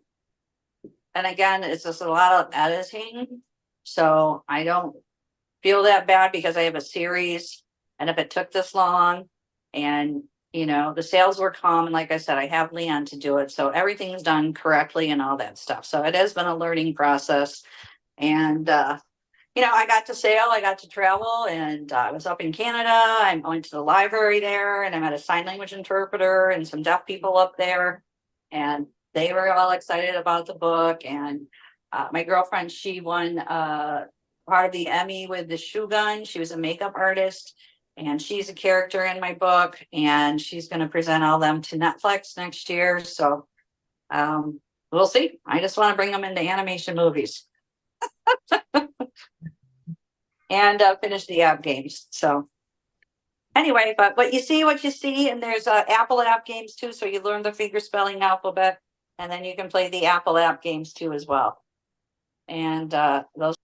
again, it's just a lot of editing. So I don't feel that bad, because I have a series, and if it took this long, and, you know, the sales were calm, and like I said, I have Leon to do it. So everything's done correctly and all that stuff. So it has been a learning process. And, you know, I got to sail, I got to travel, and I was up in Canada. I went to the library there, and I met a sign language interpreter and some deaf people up there. And they were all excited about the book. And my girlfriend, she won part of the Emmy with the Shogun. She was a makeup artist, and she's a character in my book, and she's going to present all them to Netflix next year. So we'll see. I just want to bring them into animation movies. And finish the app games. So anyway, but what you see, and there's Apple app games too. So you learn the finger spelling alphabet, and then you can play the Apple app games too as well. And those.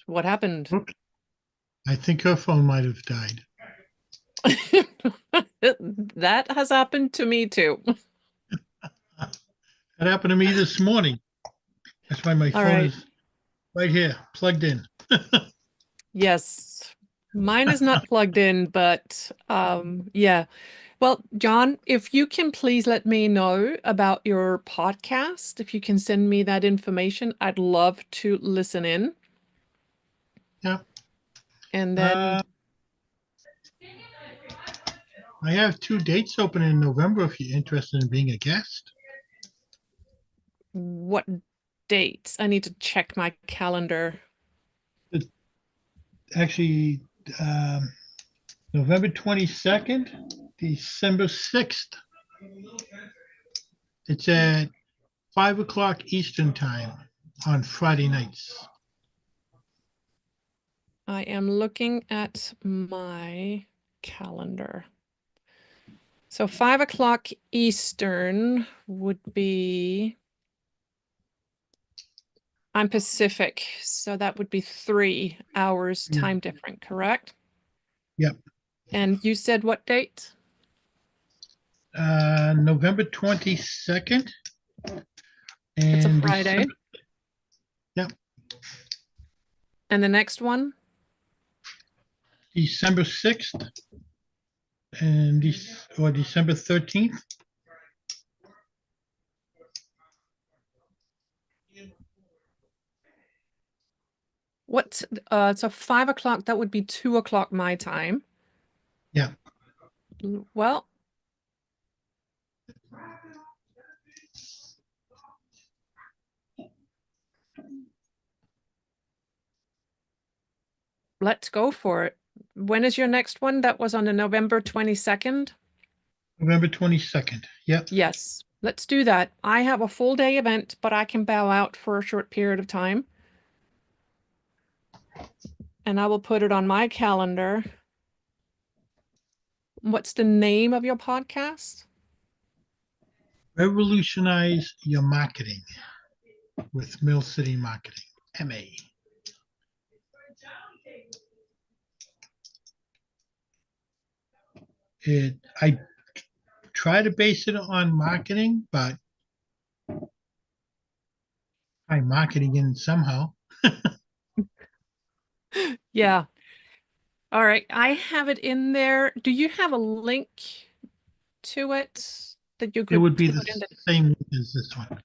What happened? I think her phone might have died. That has happened to me too. That happened to me this morning. That's why my All phone right. is right here, plugged in. Yes. Mine is not plugged in, but yeah. Well, John, if you can please let me know about your podcast, if you can send me that information, I'd love to listen in. Yeah. And then I have 2 dates open in November if you're interested in being a guest. what dates? I need to check my calendar. Actually, um, November 22nd, December 6th. It's at 5 o'clock Eastern time on Friday nights. I am looking at my calendar. So 5 o'clock Eastern would be, I'm Pacific, so that would be 3 hours Yeah. time different, correct? Yep. And you said what date? November 22nd. It's a And Friday. Yep. And the next one? December 6th and December 13th. What? So 5 o'clock, that would be 2 o'clock my time. Yeah. Well, let's go for it. When is your next one? That was on the November 22nd? November 22nd. Yep. Yes, let's do that. I have a full day event, but I can bow out for a short period of time. And I will put it on my calendar. What's the name of your podcast? Revolutionize your marketing with Mill City Marketing, MA. I try to base it on marketing, but I'm marketing in somehow. Yeah. All right. I have it in there. Do you have a link to it that you It could would be put the in the... same as this one.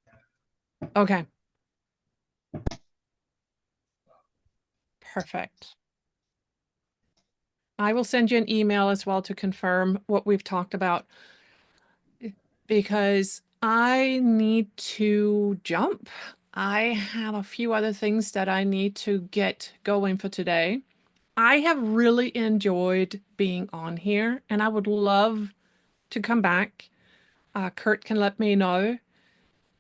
Okay. Perfect. I will send you an email as well to confirm what we've talked about, because I need to jump. I have a few other things that I need to get going for today. I have really enjoyed being on here, and I would love to come back. Kurt can let me know.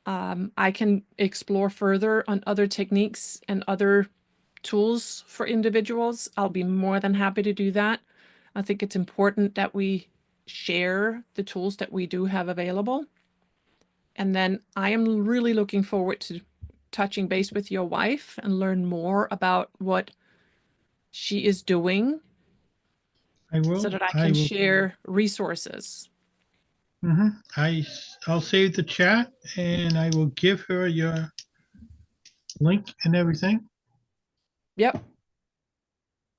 I can explore further on other techniques and other tools for individuals. I'll be more than happy to do that. I think it's important that we share the tools that we do have available. And then I am really looking forward to touching base with your wife and learn more about what she is doing I will. so that I can share resources. I'll save the chat and I will give her your link and everything. Yep.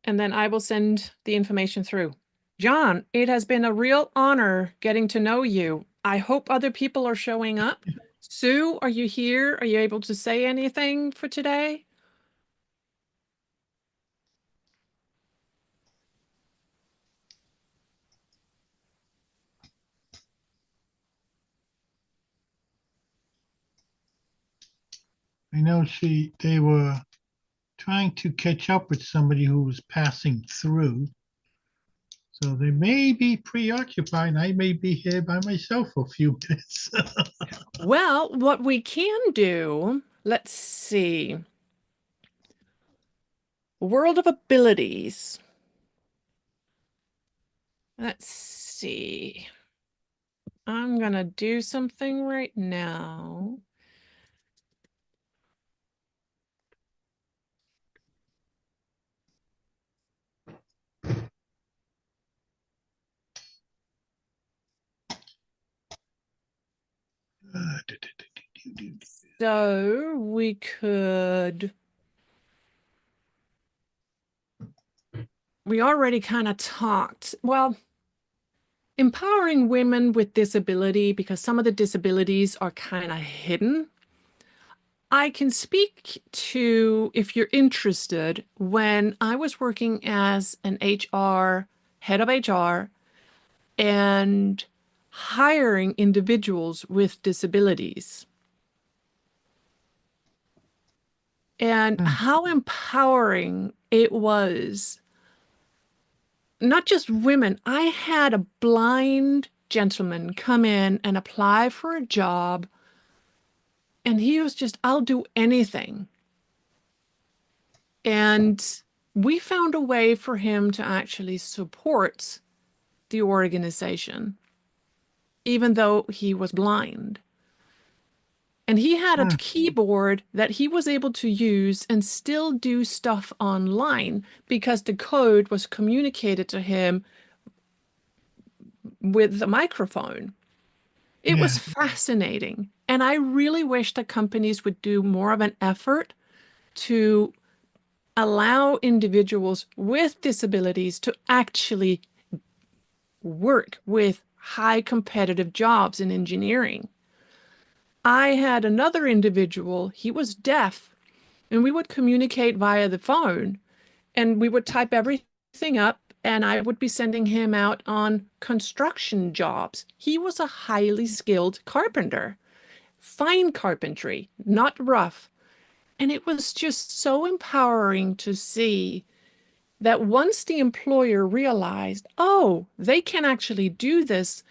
And then I will send the information through. John, it has been a real honor getting to know you. I hope other people are showing up. Sue, are you here? Are you able to say anything for today? I know they were trying to catch up with somebody who was passing through. So they may be preoccupied. I may be here by myself for a few minutes. Well, what we can do, let's see. World of Abilities. Let's see. I'm gonna do something right now. So we already kind of talked, well, empowering women with disability, because some of the disabilities are kind of hidden. I can speak to, if you're interested, when I was working as an head of HR, and hiring individuals with disabilities. And how empowering it was. Not just women. I had a blind gentleman come in and apply for a job, and he was just, I'll do anything. And we found a way for him to actually support the organization, even though he was blind. And he had a keyboard that he was able to use and still do stuff online because the code was communicated to him with the microphone. It was fascinating. And I really wish that companies would do more of an effort to allow individuals with disabilities to actually work with high competitive jobs in engineering. I had another individual, he was deaf, and we would communicate via the phone, and we would type everything up, and I would be sending him out on construction jobs. He was a highly skilled carpenter, fine carpentry, not rough. And it was just so empowering to see that once the employer realized, oh, they can actually do this,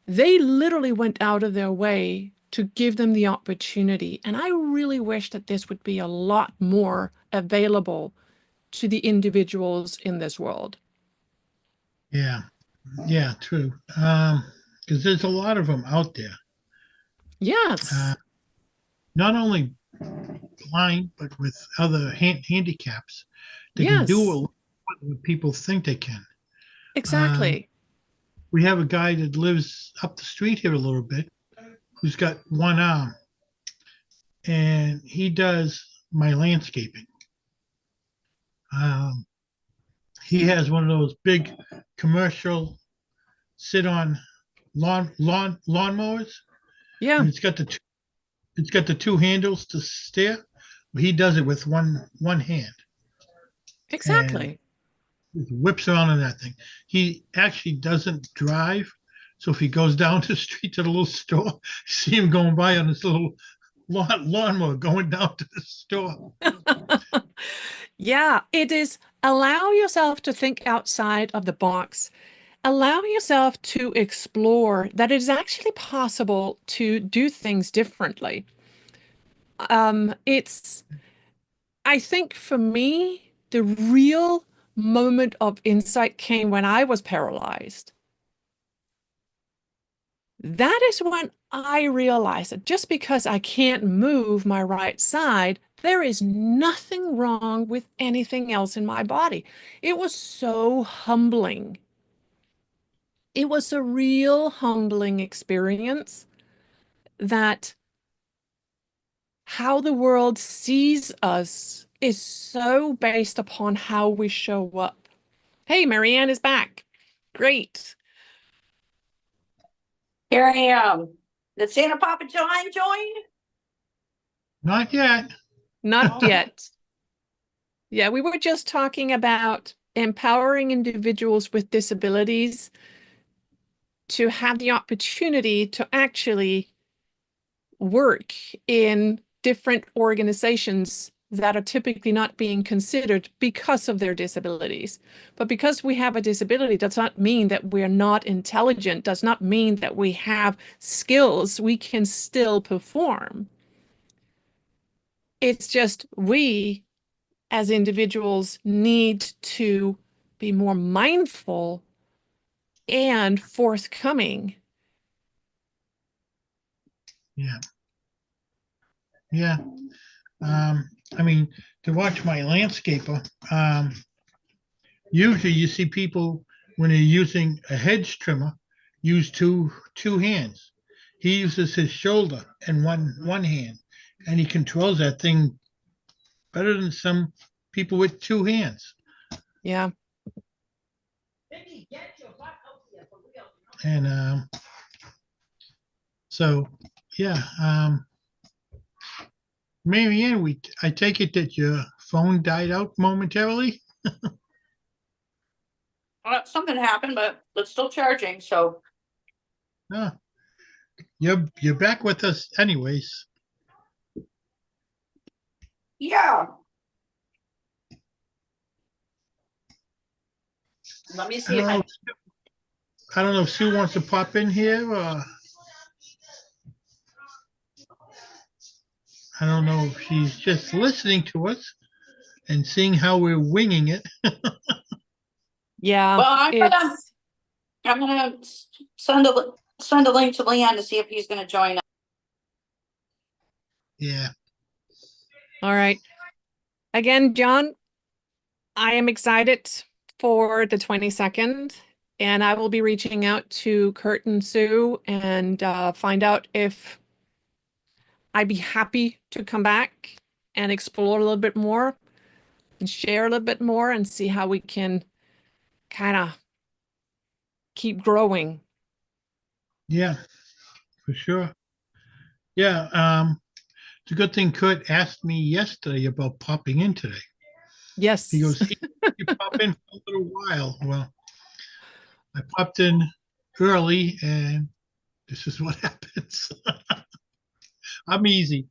they literally went out of their way to give them the opportunity. And I really wish that this would be a lot more available to the individuals in this world. Yeah, true. Because there's a lot of them out there. Yes. Not only blind, but with other handicaps. They can Yes. do what people think they can. Exactly. We have a guy that lives up the street here a little bit who's got one arm, and he does my landscaping. He has one of those big commercial sit-on lawnmowers. Yeah. And it's got the two handles to steer. He does it with one hand. Exactly. And whips around on that thing. He actually doesn't drive. So if he goes down the street to the little store, you see him going by on this little lawnmower going down to the store. Yeah, it is. Allow yourself to think outside of the box. Allow yourself to explore that it is actually possible to do things differently. I think for me, the real moment of insight came when I was paralyzed. That is when I realized that just because I can't move my right side, there is nothing wrong with anything else in my body. It was so humbling. It was a real humbling experience that how the world sees us is so based upon how we show up. Hey, Marianne is back. Great. Here I am. Did Santa Papa John join? Not yet. Not yet. Yeah, we were just talking about empowering individuals with disabilities to have the opportunity to actually work in different organizations that are typically not being considered because of their disabilities. But because we have a disability does not mean that we're not intelligent, does not mean that we have skills. We can still perform. It's just we as individuals need to be more mindful and forthcoming. Yeah. I mean, to watch my landscaper, usually you see people when they're using a hedge trimmer use two hands. he uses his shoulder and one hand, and he controls that thing better than some people with two hands. Yeah. And so yeah, Mary Ann, I take it that your phone died out momentarily. Something happened, but it's still charging, so No, you're back with us anyways. yeah. Let me I see don't if know. I don't know if Sue wants to pop in here, or I don't know if she's just listening to us and seeing how we're winging it. Yeah. Well, It's I'm gonna send a link to Leanne to see if he's gonna join us. Yeah, all right. Again, John, I am excited for the 22nd, and I will be reaching out to Kurt and Sue and find out if I'd be happy to come back and explore a little bit more and share a little bit more and see how we can kind of keep growing. yeah, for sure. Yeah, it's a good thing Kurt asked me yesterday about popping in today. Yes. He goes, "Hey, you pop in for a little while." Well, I popped in early, and this is what happens. I'm easy.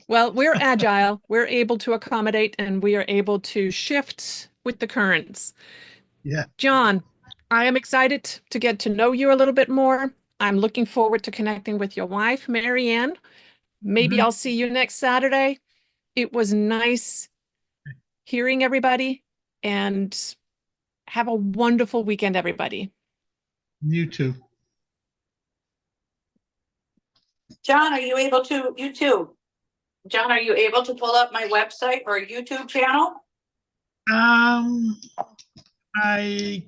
Well, we're agile. We're able to accommodate and we are able to shift with the currents. Yeah, John, I am excited to get to know you a little bit more. I'm looking forward to connecting with your wife, Mary Ann. Maybe Mhm. I'll see you next Saturday. It was nice hearing everybody, and have a wonderful weekend, everybody. You too. John, are you able to? You too. John, are you able to pull up my website or YouTube channel? I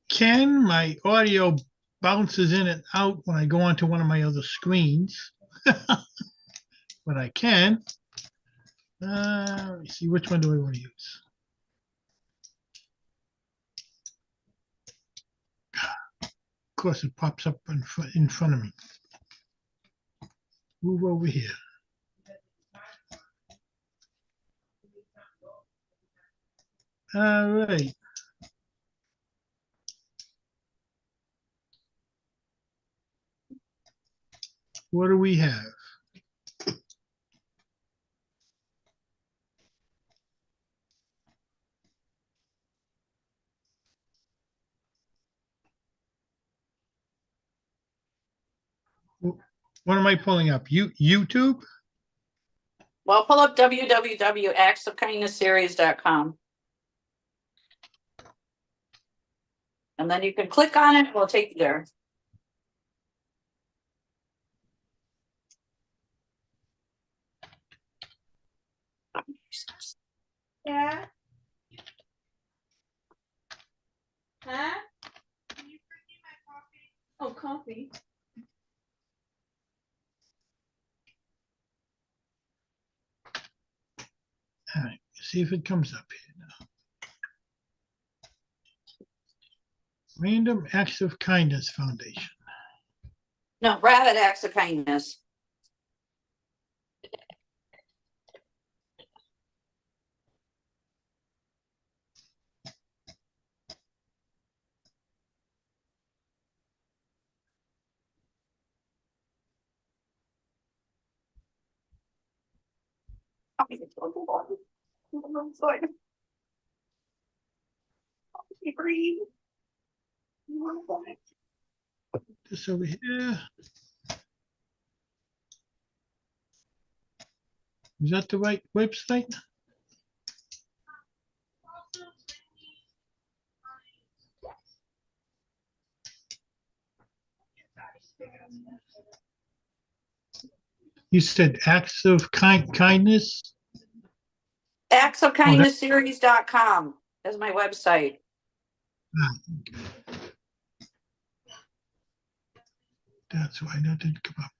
can. My audio bounces in and out when I go onto one of my other screens, but I can. Let me see, which one do I want to use? Of course, it pops up in front of me. Move over here. All right. What do we have? What am I pulling up? YouTube? Well, pull up www.actsofkindnessseries.com. And then you can click on it. We'll take you there. Yeah. Huh? Can you bring me my coffee? Oh, coffee. All right, see if it comes up here now. Random Acts of Kindness Foundation. No, Rabbit Acts of Kindness. This over here. Is that the right website? You said Acts of Kindness? Actsofkindnessseries.com is my website. That's why that didn't come up.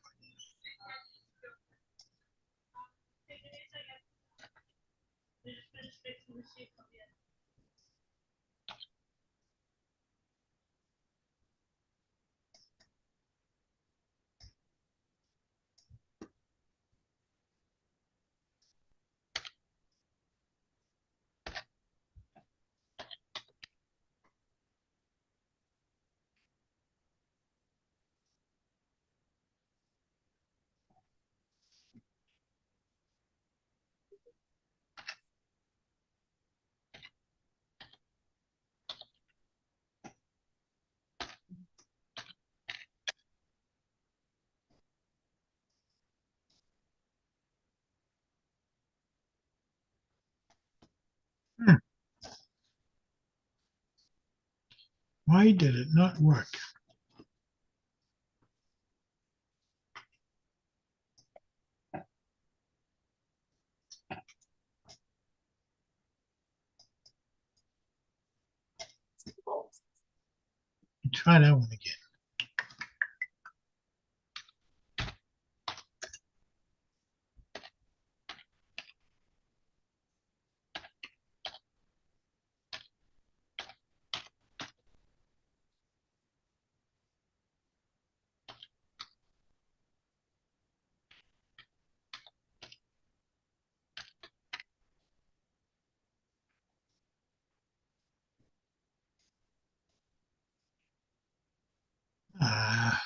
Why did it not work? Try that one again. Ah.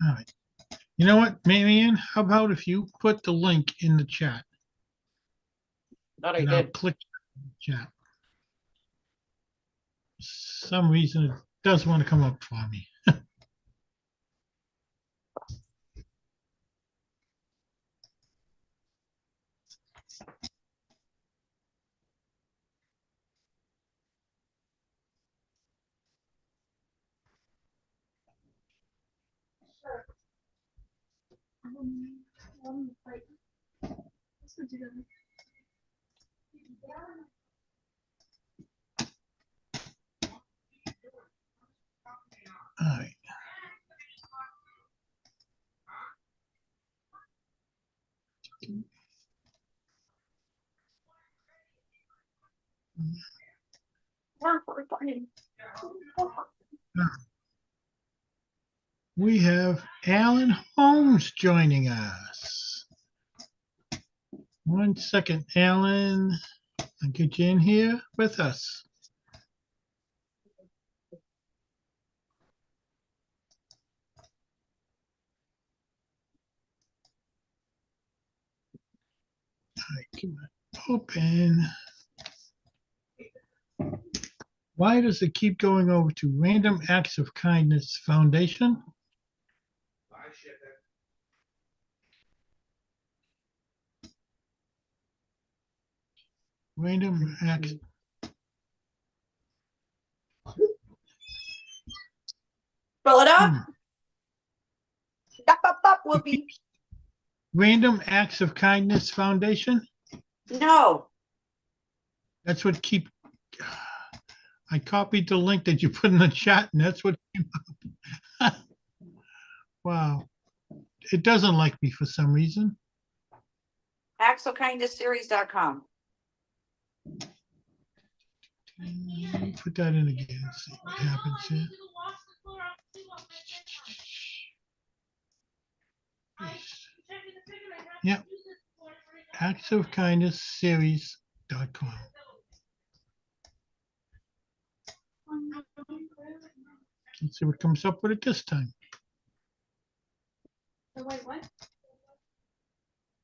All right. You know what, Marianne? How about if you put the link in the chat Thought I and I'll did. click chat. Some reason it does want to come up for me. All right. We have Alan Holmes joining us. 1 second, Alan. I'll get you in here with us. All right, come on. Open. Why does it keep going over to Random Acts of Kindness Foundation? Random Acts. Fill it up. Hmm. Up, whoopee. Random Acts of Kindness Foundation? No. That's what keep. I copied the link that you put in the chat and that's what came up. Wow. It doesn't like me for some reason. ActsOfKindnessSeries.com. Put that in again, see what happens here. Yep. ActsOfKindnessSeries.com. Let's see what comes up with it this time.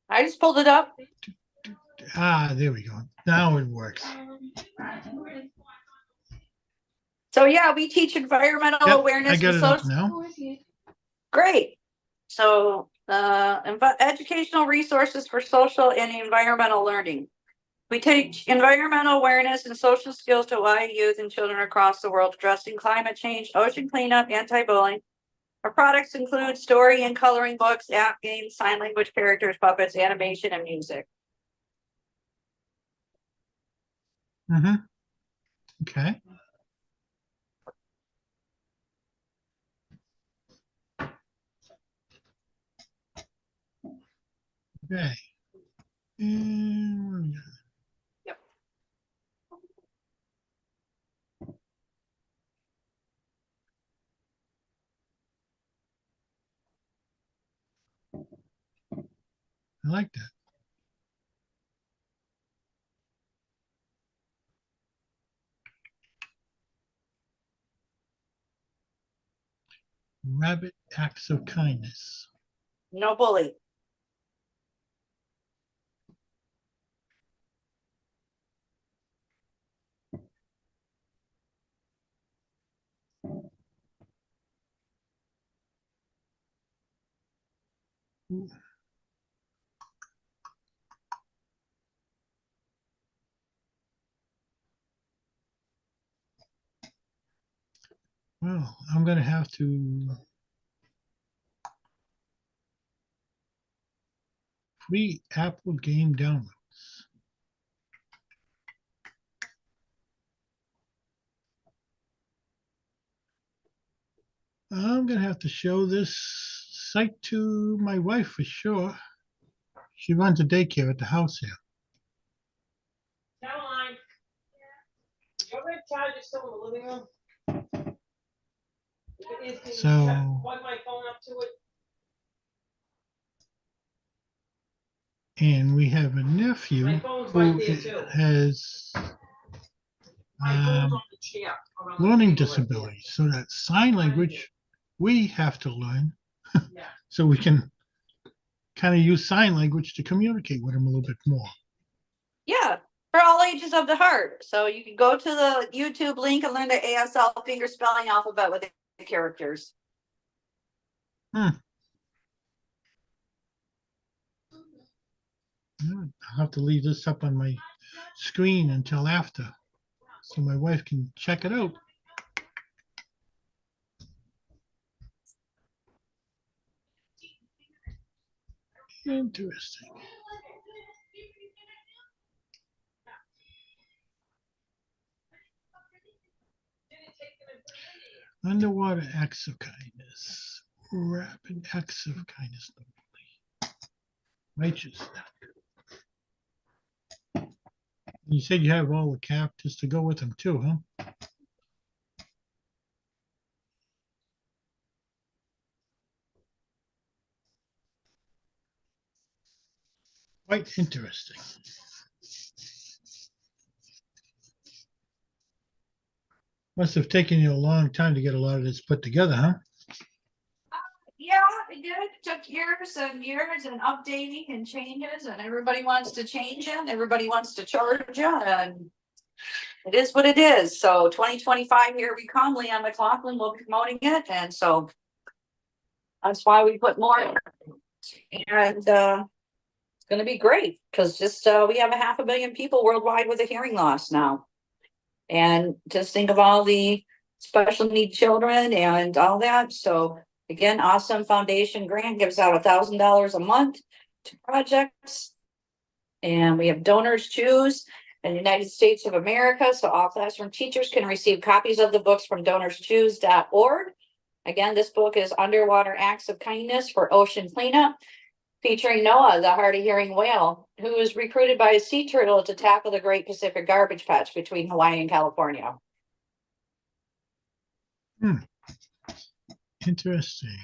I just pulled it up. Ah, there we go. Now it works. So yeah, we teach environmental Yep, I awareness got and it up social. now. Great. So educational resources for social and environmental learning. We teach environmental awareness and social skills to Hawaii youth and children across the world, addressing climate change, ocean cleanup, anti-bullying. Our products include story and coloring books, app games, sign language characters, puppets, animation, and music. Mm-hmm. Okay. Okay. And Yep. I like that. Rabbit Acts of Kindness. No bully. Well, I'm gonna have to free Apple game downloads. I'm gonna have to show this site to my wife for sure. She runs a daycare at the house here. Caroline. Your red charger still in the living room? If it is, can you So- plug my phone up to it? And we have a nephew My phone's right who there too. has My phone's um, on the chair. around the learning table right there. disabilities. So that sign language we have to learn Yeah. so we can kind of use sign language to communicate with him a little bit more. Yeah, for all ages of the heart. So you can go to the YouTube link and learn the ASL finger spelling alphabet with the characters. I'll have to leave this up on my screen until after so my wife can check it out. Interesting. Underwater acts of kindness. Rapid acts of kindness. Righteous. You said you have all the characters to go with them too, huh? Quite interesting. Must have taken you a long time to get a lot of this put together, huh? Yeah, it did. It took years and years and updating and changes, and everybody wants to change it. Everybody wants to charge you, and it is what it is. So 2025 here we come. Leon McLaughlin will be promoting it, and so that's why we put more. And it's going to be great because just we have 500 million people worldwide with a hearing loss now, and just think of all the special need children and all that. So again, Awesome Foundation grant gives out $1,000 a month to projects. And we have Donors Choose in the United States of America. So all classroom teachers can receive copies of the books from donorschoose.org. Again, this book is Underwater Acts of Kindness for Ocean Cleanup, featuring Noah, the hard of hearing whale, who was recruited by a sea turtle to tackle the Great Pacific Garbage Patch between Hawaii and California. Interesting.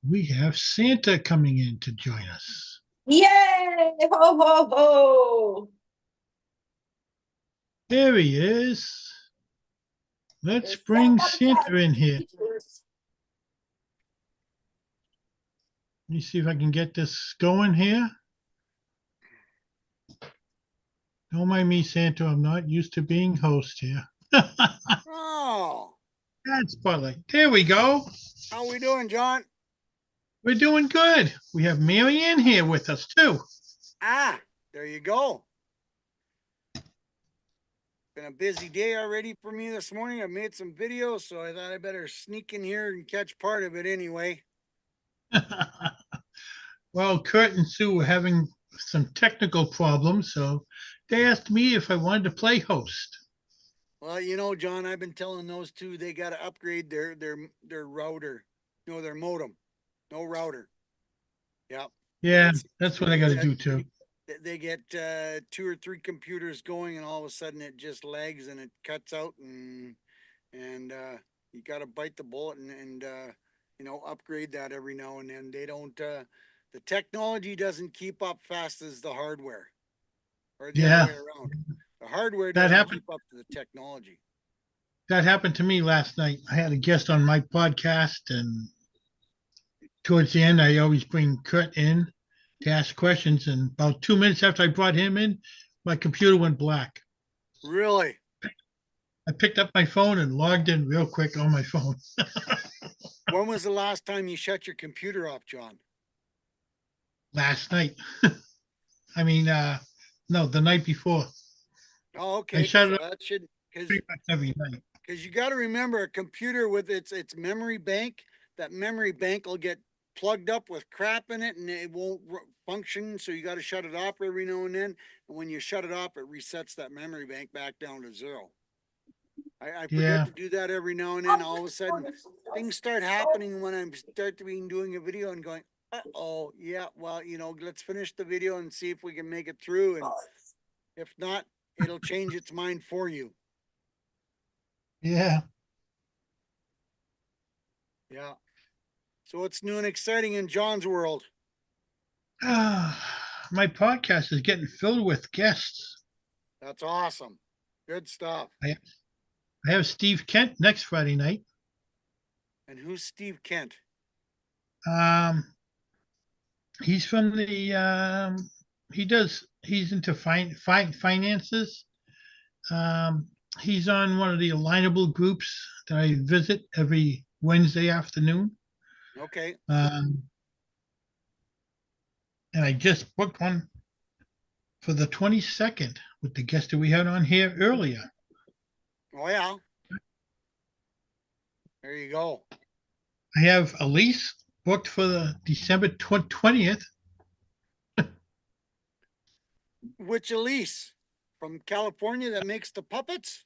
We have Santa coming in to join us. Yay! Ho, ho, ho! There he is. Let's There's bring Santa Santa in here. teachers. Let me see if I can get this going here. Don't mind me, Santa. I'm not used to being host here. Oh, That's Spotlight. There we go. how we doing, John? We're doing good. We have Mary Ann here with us too. Ah, there you go. Been a busy day already for me this morning. I made some videos, so I thought I better sneak in here and catch part of it anyway. Well, Kurt and Sue were having some technical problems, so they asked me if I wanted to play host. Well, John, I've been telling those two they got to upgrade their router, their modem. No router. Yep. Yeah, that's what I got to do too. They get 2 or 3 computers going, and all of a sudden it just lags and it cuts out, and you got to bite the bullet and upgrade that every now and then. They don't. The technology doesn't keep up fast as the hardware, or the Yeah. other way around. The hardware That doesn't happened. keep up to the technology. That happened to me last night. I had a guest on my podcast, and towards the end, I always bring Kurt in to ask questions. And about 2 minutes after I brought him in, my computer went black. Really? I picked up my phone and logged in real quick on my phone. When was the last time you shut your computer off, John? Last night. I mean, no, the night before. Oh, okay. shut So it that Cause, pretty much every night. cause you gotta remember a computer with its memory bank, that memory bank will get plugged up with crap in it and it won't function. So you gotta shut it off every now and then. And when you shut it off, it resets that memory bank back down to zero. I Yeah. forget to do that every now and then. All of a sudden, things start happening when I'm doing a video and going, oh yeah, well, let's finish the video and see if we can make it through. And if not, it'll change its mind for you. Yeah. Yeah. So what's new and exciting in John's world? My podcast is getting filled with guests. That's awesome. Good stuff. I have Steve Kent next Friday night. And who's Steve Kent? Um, he's from the he's into finances. Um, he's on one of the alignable groups that I visit every Wednesday afternoon. Okay. And I just booked one for the 22nd with the guest that we had on here earlier. Oh yeah. There you go. I have Elise booked for the December 20th. Which Elise? From California that makes the puppets?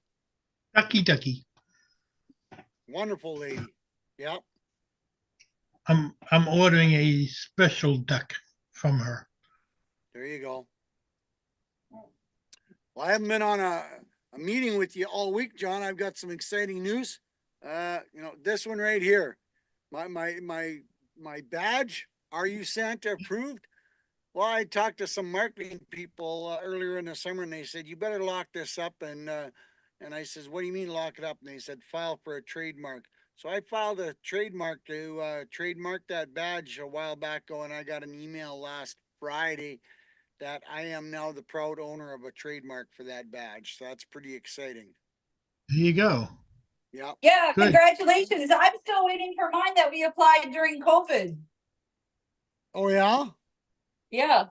Ducky. Wonderful lady. Yep. I'm ordering a special duck from her. There you go. Well, I haven't been on a meeting with you all week, John. I've got some exciting news. This one right here. My badge, Are You Santa approved? Well, I talked to some marketing people earlier in the summer and they said, you better lock this up. And I says, what do you mean lock it up? And they said, file for a trademark. So I filed a trademark to trademark that badge a while back ago. And I got an email last Friday that I am now the proud owner of a trademark for that badge. So that's pretty exciting. There you go. Yeah. Yeah, Good. congratulations. I'm still waiting for mine that we applied during COVID. Oh, yeah? Yeah.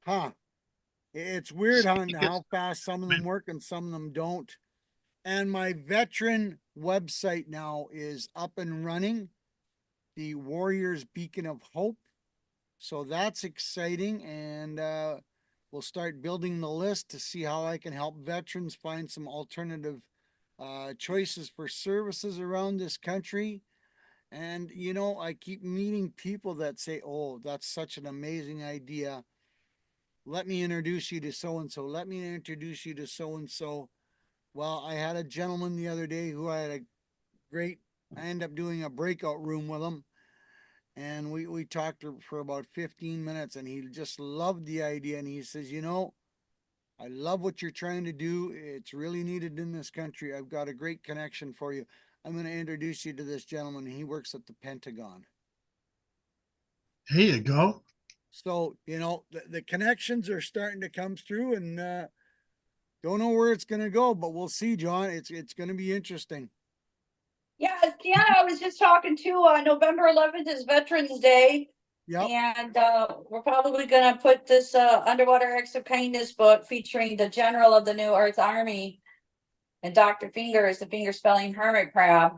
Huh. It's weird how fast some of them work and some of them don't. And my veteran website now is up and running, the Warriors Beacon of Hope. So that's exciting. And we'll start building the list to see how I can help veterans find some alternative choices for services around this country. And, I keep meeting people that say, oh, that's such an amazing idea. Let me introduce you to so-and-so. Let me introduce you to so-and-so. Well, I had a gentleman the other day who I had I ended up doing a breakout room with him. And we talked for about 15 minutes and he just loved the idea. And he says, I love what you're trying to do. It's really needed in this country. I've got a great connection for you. I'm going to introduce you to this gentleman. He works at the Pentagon. There you go. So, the connections are starting to come through and don't know where it's going to go, but we'll see, John. It's going to be interesting. Yeah, Deanna, I was just talking to November 11th is Veterans Day. Yep. And we're probably going to put this Underwater Acts of Kindness book featuring the general of the New Earth Army and Dr. Fingers, the finger spelling hermit crab,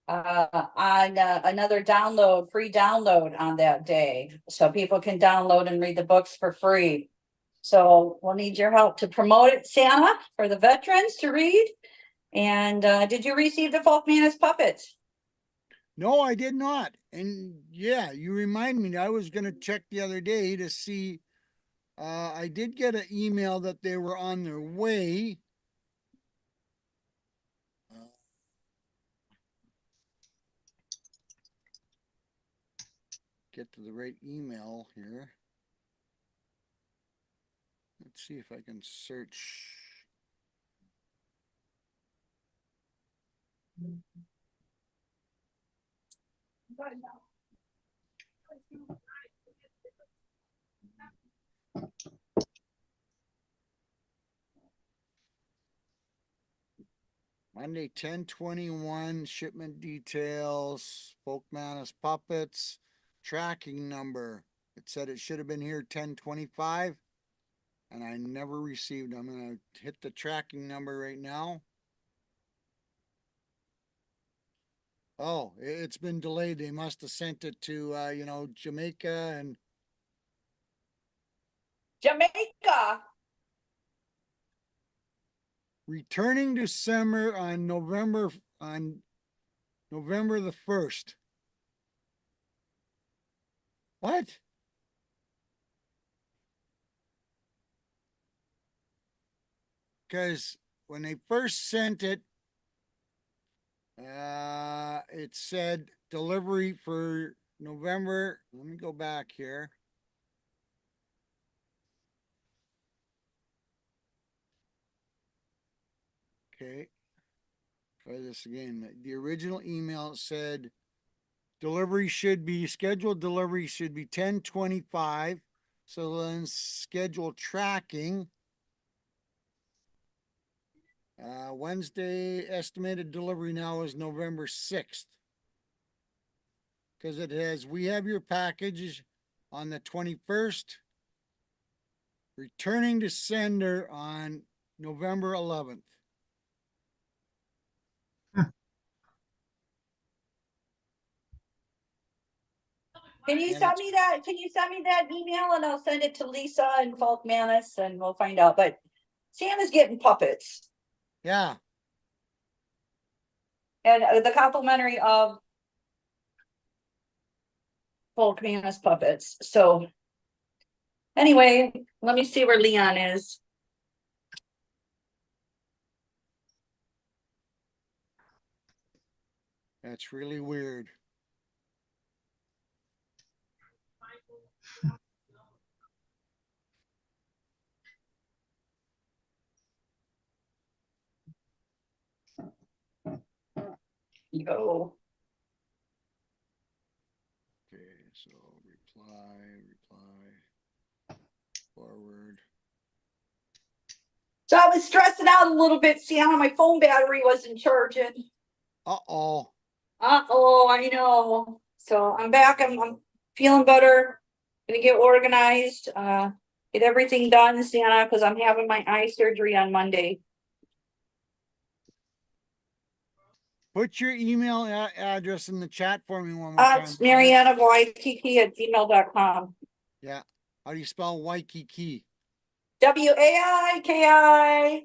on another free download on that day. So people can download and read the books for free. So we'll need your help to promote it, Santa, for the veterans to read. And did you receive the Folkmanis puppets? No, I did not. And yeah, you remind me. I was going to check the other day to see. I did get an email that they were on their way. Get to the right email here. Let's see if I can search. Monday, 10/21, shipment details, Folkmanis puppets, tracking number. It said it should have been here 10/25. and I never received. I'm gonna hit the tracking number right now. Oh, it's been delayed. They must have sent it to, you know, Jamaica and Jamaica. returning to summer on November the 1st. What? Because when they first sent it, it said delivery for November. Let me go back here. Okay. Try this again. The original email said scheduled delivery should be 10/25. So then schedule tracking. Wednesday estimated delivery now is November 6th. Because it has, we have your package on the 21st. Returning to sender on November 11th. Can you And send it's- me that? Can you send me that email and I'll send it to Lisa and Falk Manus and we'll find out. But Sam is getting puppets Yeah, and the complimentary of Falk Manus puppets. So anyway, let me see where Leon is. that's really weird. Yo. Okay, so reply, forward. So I was stressing out a little bit, seeing my phone battery wasn't charging. Uh-oh. Uh-oh, I know. So I'm back. I'm feeling better. Gonna get organized, get everything done, Santa, because I'm having my eye surgery on Monday. Put your email address in the chat for me one more time. It's Mariana Waikiki at gmail.com. Yeah. How do you spell Waikiki? Waiki. A-I-K-I.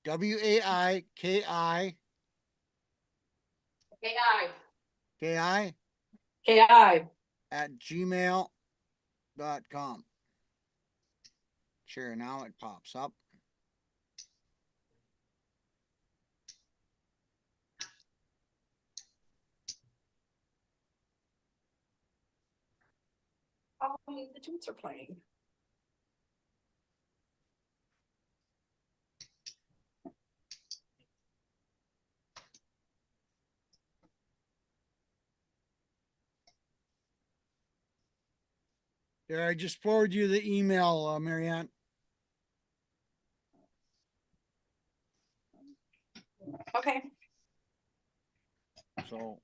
W-A-I-K-I. Ki. K-I Ki. at gmail.com. Sure, now it pops up. Oh, the toots are playing. There, I just forwarded you the email, Marianne. Okay. So.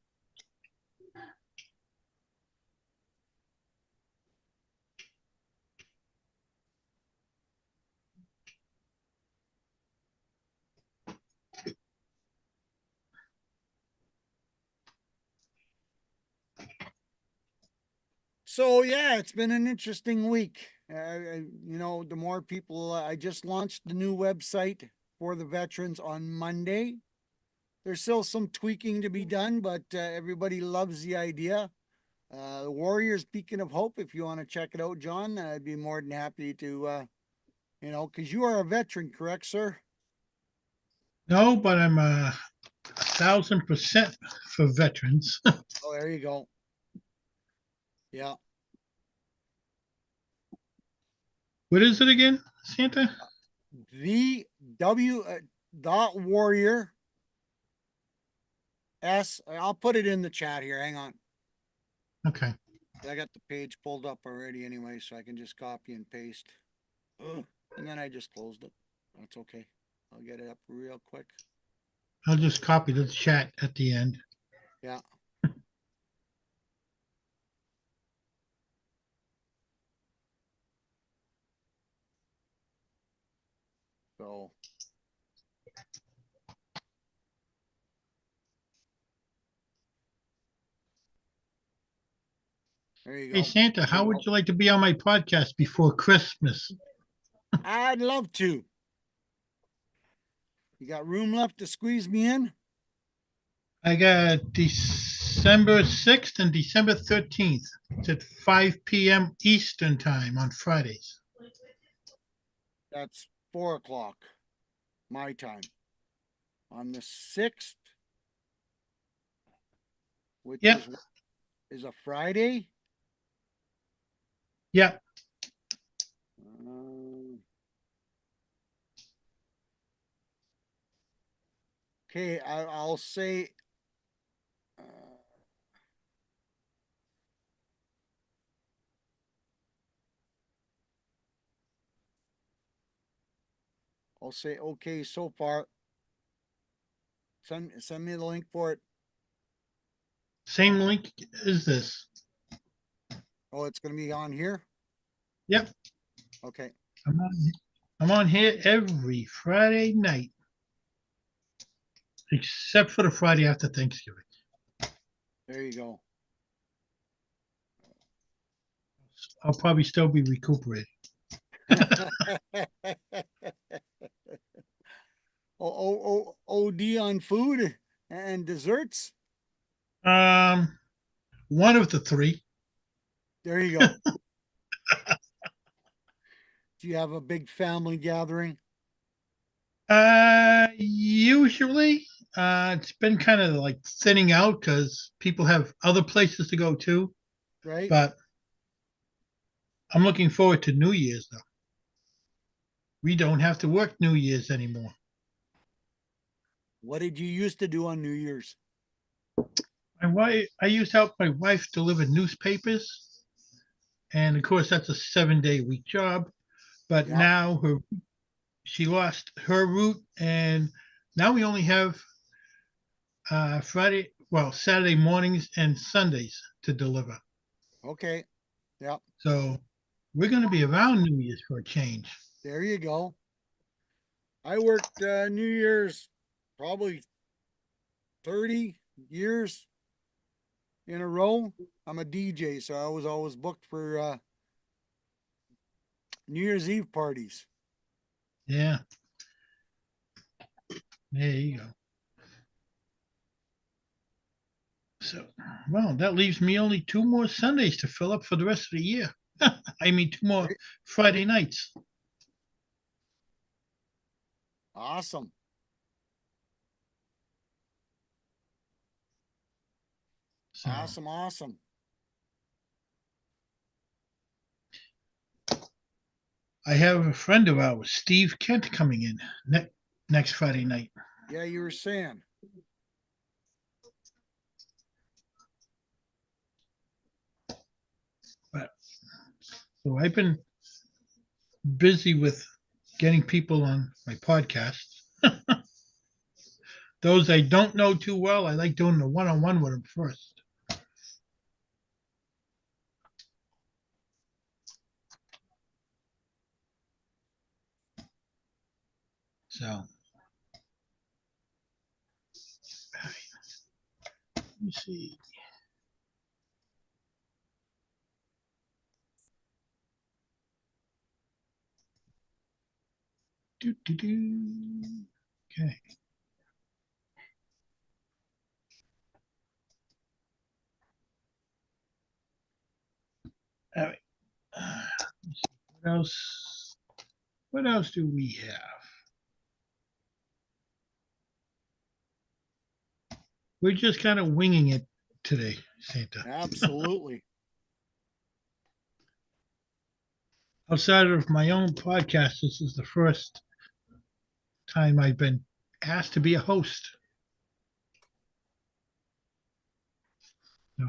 So yeah, it's been an interesting week. You know, the more people, I just launched the new website for the veterans on Monday. There's still some tweaking to be done, but everybody loves the idea. The Warriors Beacon of Hope, if you want to check it out, John, I'd be more than happy to, you know, because you are a veteran, correct, sir? No, but I'm 1,000% for veterans. Oh, there you go. Yeah. What is it again, Santa? The W dot warrior S. I'll put it in the chat here. Hang on. Okay. I got the page pulled up already anyway, so I can just copy and paste. Ugh. And then I just closed it. That's okay. I'll get it up real quick. I'll just copy the chat at the end. Yeah. So. There you Hey, go. Santa, how would you like to be on my podcast before Christmas? I'd love to. You got room left to squeeze me in? I got December 6th and December 13th. It's at 5 p.m. Eastern time on Fridays. That's 4 o'clock my time. On the 6th, which Yep. is a Friday. Yep. Okay, I'll say. I'll say okay so far. Send me the link for it. Same link as this. Oh, it's gonna be on here? Yep. Okay. I'm on here every Friday night, except for the Friday after Thanksgiving. There you go. I'll probably still be recuperating. OD on food and desserts. One of the three. There you go. Do you have a big family gathering? Usually, it's been kind of like thinning out because people have other places to go to. Right? But I'm looking forward to New Year's though. We don't have to work New Year's anymore. What did you used to do on New Year's? I used to help my wife deliver newspapers, and of course that's a 7-day week job. But Yep. now she lost her route, and now we only have Saturday mornings and Sundays to deliver. Okay. Yep. So we're going to be around New Year's for a change. There you go. I worked New Year's probably 30 years in a row. I'm a DJ, so I was always booked for New Year's Eve parties. Yeah. There you go. So, well, that leaves me only 2 more Sundays to fill up for the rest of the year. I mean, 2 more Friday nights. Awesome. So Awesome. I have a friend of ours, Steve Kent, coming in next Friday night. Yeah, you were saying. So I've been busy with getting people on my podcast. Those I don't know too well, I like doing the one-on-one with them first. So, let me see. Okay. All right. Let's see. What else? What else do we have? We're just kind of winging it today, Santa. Absolutely. Outside of my own podcast, this is the first time I've been asked to be a host. So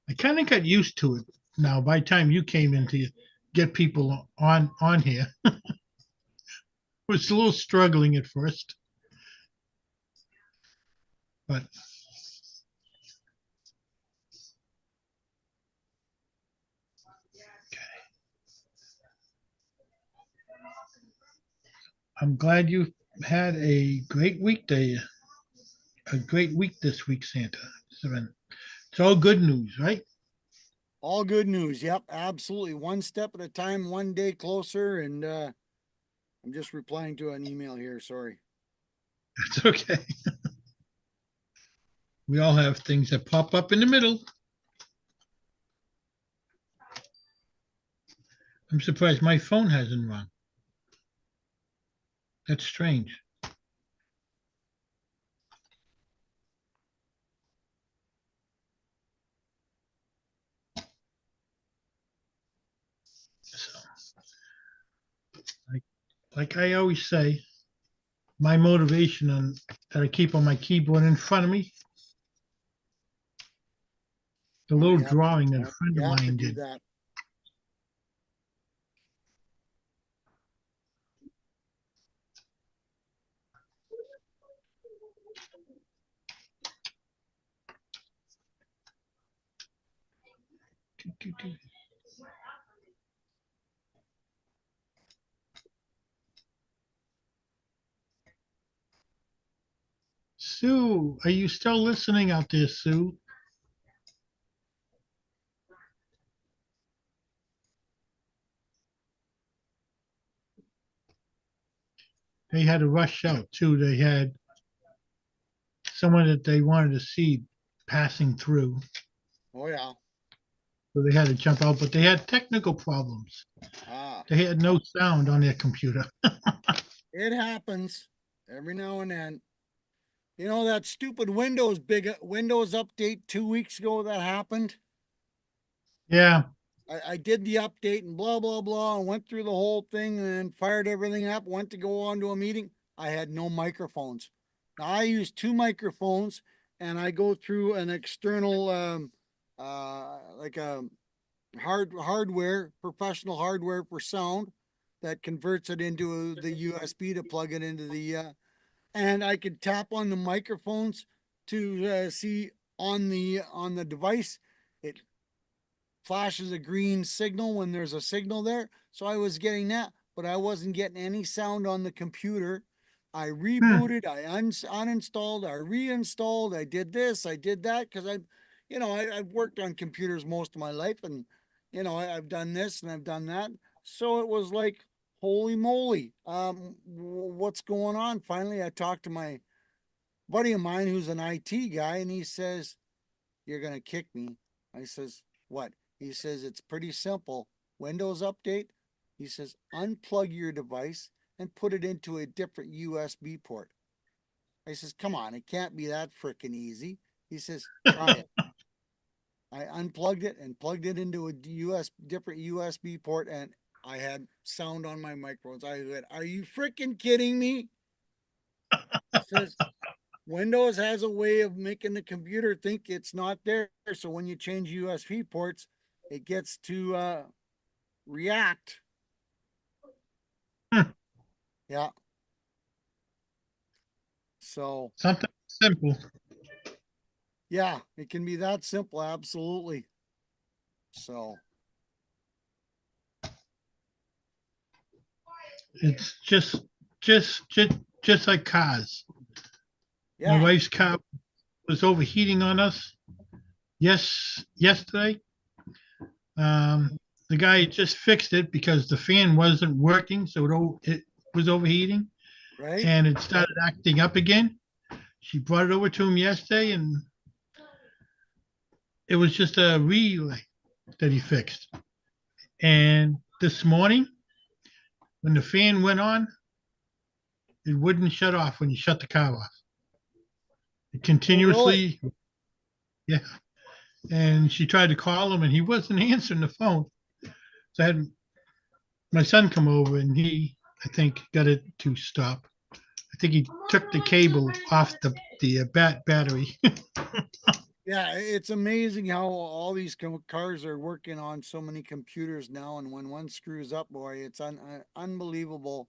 I kind of got used to it now. By the time you came in to get people on here, was a little struggling at first, but I'm glad you had a great weekday, a great week this week, Santa. It's all good news, right? All good news. Yep, absolutely. One step at a time, one day closer. And I'm just replying to an email here. Sorry. It's okay. We all have things that pop up in the middle. I'm surprised my phone hasn't rung. That's strange. So, like I always say, my motivation that I keep on my keyboard in front of me, the little Yep, drawing that a yep, friend you of have to mine do did. that. Sue, are you still listening out there, Sue? They had to rush out too. They had someone that they wanted to see passing through. Oh, yeah. So they had to jump out, but they had technical problems. Ah, They had no sound on their computer. it happens every now and then. You know, that stupid Windows update 2 weeks ago that happened. Yeah. I did the update and blah, blah, blah, and went through the whole thing and fired everything up, went to go on to a meeting. I had no microphones. Now I use two microphones and I go through an external, like a hardware, professional hardware for sound that converts it into the USB to plug it into the, and I could tap on the microphones to see on the device. It flashes a green signal when there's a signal there. So I was getting that, but I wasn't getting any sound on the computer. I rebooted, I uninstalled, I reinstalled, I did this, I did that because I've worked on computers most of my life, and I've done this and I've done that. So it was like, holy moly, what's going on? Finally, I talked to my buddy of mine who's an IT guy, and he says, "You're gonna kick me." I says, "What?" He says, "It's pretty simple. Windows update." He says, "Unplug your device and put it into a different USB port." I says, "Come on, it can't be that freaking easy." He says, "Try it." I unplugged it and plugged it into a different USB port, and I had sound on my microphones. I went, "Are you freaking kidding me?" He says, Windows has a way of making the computer think it's not there. So when you change USB ports, it gets to react. Hmm. Yeah. So Something simple. yeah, it can be that simple. Absolutely. So It's just like cars. My yeah, wife's car was overheating on us. Yesterday. The guy just fixed it because the fan wasn't working, so it was overheating, right. and it started acting up again. She brought it over to him yesterday, and it was just a relay that he fixed. And this morning, when the fan went on, it wouldn't shut off when you shut the car off. It Oh, really? continuously, yeah. And she tried to call him, and he wasn't answering the phone. So I had my son come over, and I think, got it to stop. I think he took the cable off the battery. Yeah, it's amazing how all these cars are working on so many computers now, and when one screws up, boy, it's unbelievable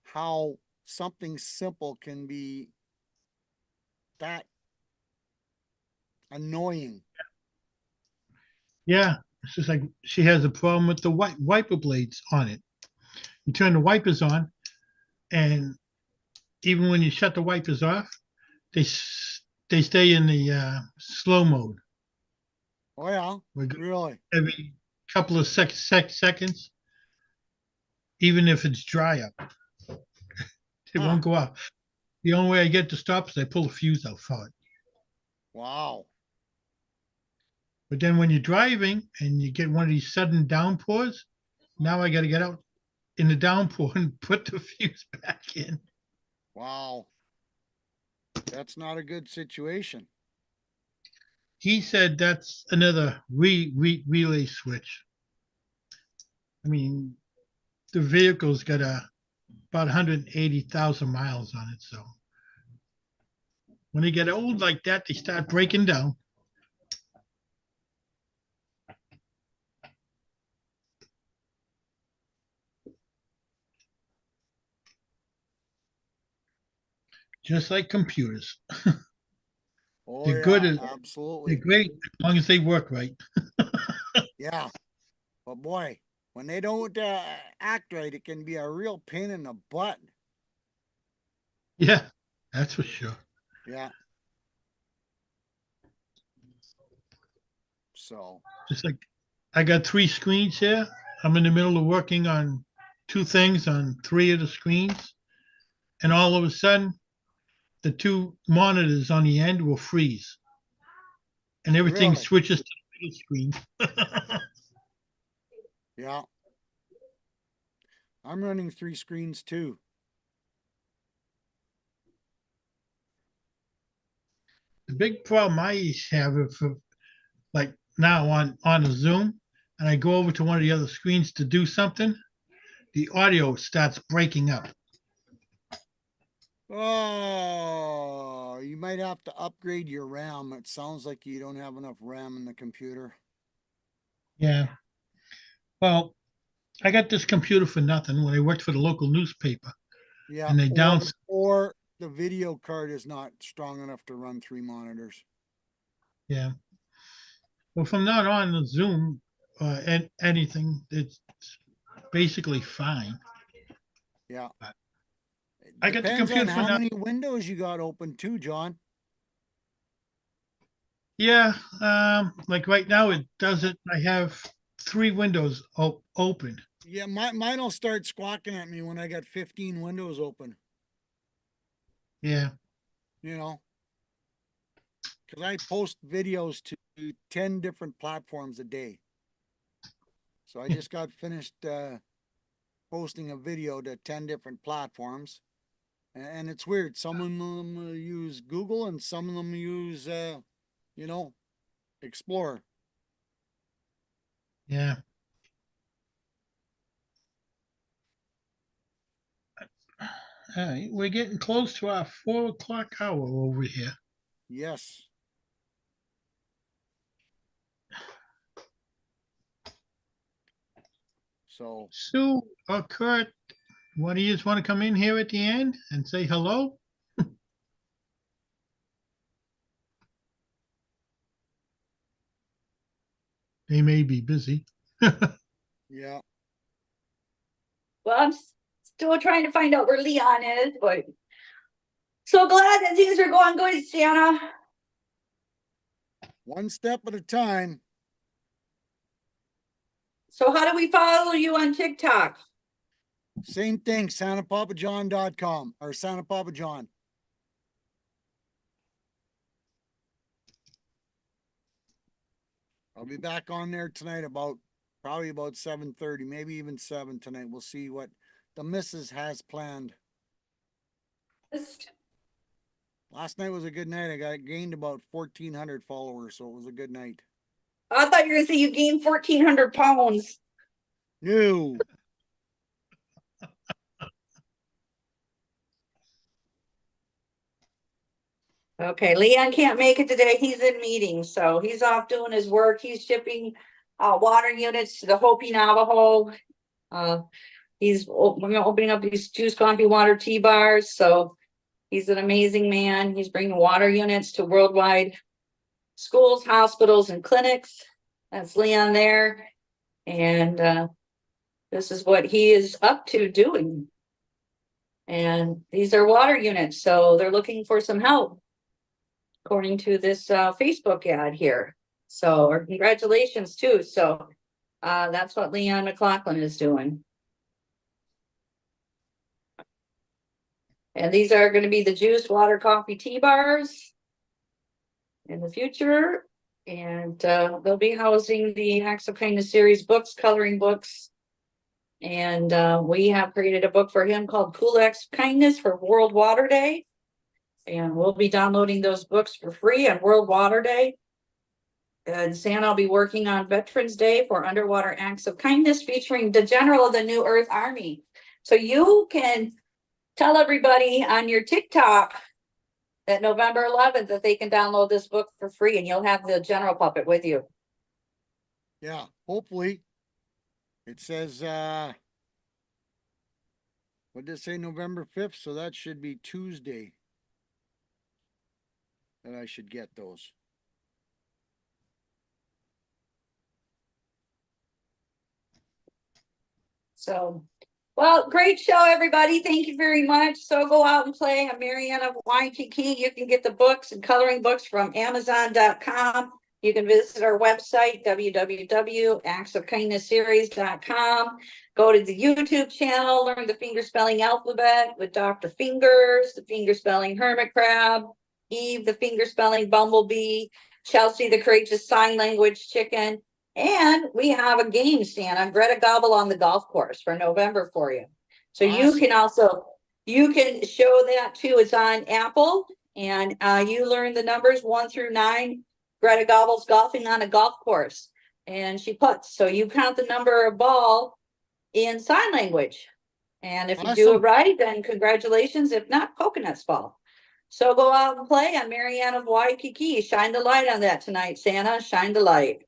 how something simple can be that annoying. Yeah, it's just like she has a problem with the wiper blades on it. You turn the wipers on, and even when you shut the wipers off, they stay in the slow mode. Oh, yeah, really? Every couple of seconds, even if it's dry up, it Huh. won't go off. The only way I get to stop is I pull the fuse out for it. Wow. But then when you're driving and you get one of these sudden downpours, now I got to get out in the downpour and put the fuse back in. Wow. That's not a good situation. He said that's another relay switch. I mean, the vehicle's got about 180,000 miles on it. So when they get old like that, they start breaking down. Just like computers. Oh, They're yeah, good as- absolutely. They're great as long as they work right. Yeah. But boy, when they don't act right, it can be a real pain in the butt. Yeah, that's for sure. Yeah. So, Just like I got 3 screens here. I'm in the middle of working on 2 things on 3 of the screens. And all of a sudden, the 2 monitors on the end will freeze. And everything Really? switches to the middle screen. yeah. I'm running 3 screens too. The big problem I have if like now on a Zoom and I go over to one of the other screens to do something, the audio starts breaking up. Oh, you might have to upgrade your RAM. It sounds like you don't have enough RAM in the computer. Yeah. Well, I got this computer for nothing when I worked for the local newspaper. Yeah. And they or the video card is not strong enough to run 3 monitors. Yeah. Well, from now on, the Zoom and anything, it's basically fine. Yeah. I got the Depends on computer for how now. many windows you got open too, John. Yeah. Like right now, it doesn't. I have 3 windows open. Yeah, mine will start squawking at me when I got 15 windows open, Yeah. you know, because I post videos to 10 different platforms a day. So I just got finished posting a video to 10 different platforms. And it's weird. Some of them use Google and some of them use, you know, Explorer. Yeah. All right. We're getting close to our 4 o'clock hour over here. Yes. So, Sue or Kurt, what do you just want to come in here at the end and say hello? They may be busy. yeah. Well, I'm still trying to find out where Leon is, but so glad that things are going good, Santa. One step at a time. So how do we follow you on TikTok? Same thing, SantaPapaJohn.com or Santa Papa John. I'll be back on there tonight probably about 7:30, maybe even 7 tonight. We'll see what the missus has planned. Last night was a good night. I gained about 1,400 followers, so it was a good night. I thought you were gonna say you gained 1,400 pounds. No. Okay, Leon can't make it today. He's in meetings, so he's off doing his work. He's shipping water units to the Hopi Navajo. We're opening up these juice coffee water tea bars. So he's an amazing man. He's bringing water units to worldwide schools, hospitals, and clinics. That's Leon there. And this is what he is up to doing. And these are water units, so they're looking for some help. According to this Facebook ad here. So, or congratulations too. So that's what Leon McLaughlin is doing. And these are going to be the juice, water, coffee, tea bars in the future. And they'll be housing the Acts of Kindness series books, coloring books. And we have created a book for him called Cool Acts of Kindness for World Water Day. And we'll be downloading those books for free on World Water Day. And Santa will be working on Veterans Day for Underwater Acts of Kindness featuring the General of the New Earth Army. So you can tell everybody on your TikTok that November 11th that they can download this book for free and you'll have the General puppet with you. Yeah, hopefully. It says, what did it say, November 5th? So that should be Tuesday that I should get those. So, well, great show, everybody. Thank you very much. So go out and play. I'm Marianne of Waikiki. You can get the books and coloring books from Amazon.com. You can visit our website, www.actsofkindnessseries.com. Go to the YouTube channel, learn the finger spelling alphabet with Dr. Fingers, the finger spelling hermit crab, Eve, the finger spelling bumblebee, Chelsea, the courageous sign language chicken. And we have a game stand on Greta Gobble on the golf course for November for you. So you Awesome. can also, you can show that too. It's on Apple and you learn the numbers 1 through 9. Greta Gobble's golfing on a golf course and she puts. So you count the number of ball in sign language. And if you do it Awesome. right, then congratulations. If not, coconuts fall. So go out and play. I'm Marianne of Waikiki. Shine the light on that tonight, Santa. Shine the light.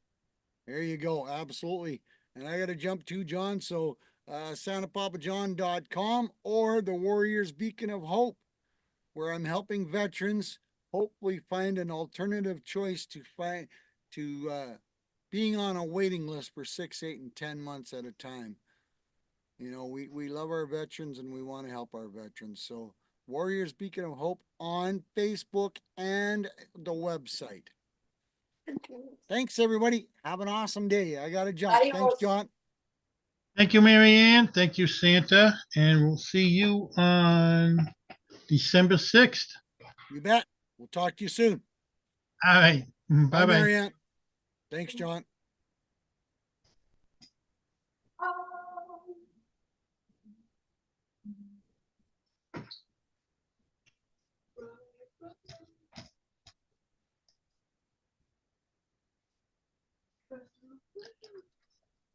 There you go. Absolutely. And I got to jump to John. So SantaPapaJohn.com or the Warriors Beacon of Hope, where I'm helping veterans hopefully find an alternative choice to being on a waiting list for 6, 8, and 10 months at a time. You know, we love our veterans and we want to help our veterans. So Warriors Beacon of Hope on Facebook and the website. Thanks, everybody. Have an awesome day. I got to jump. Thanks, Adios. John. Thank you, Marianne. Thank you, Santa. And we'll see you on December 6th. You bet. We'll talk to you soon. All right. Bye, Bye-bye. Marianne. Thanks, John.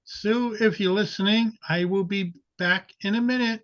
Sue, if you're listening, I will be back in a minute.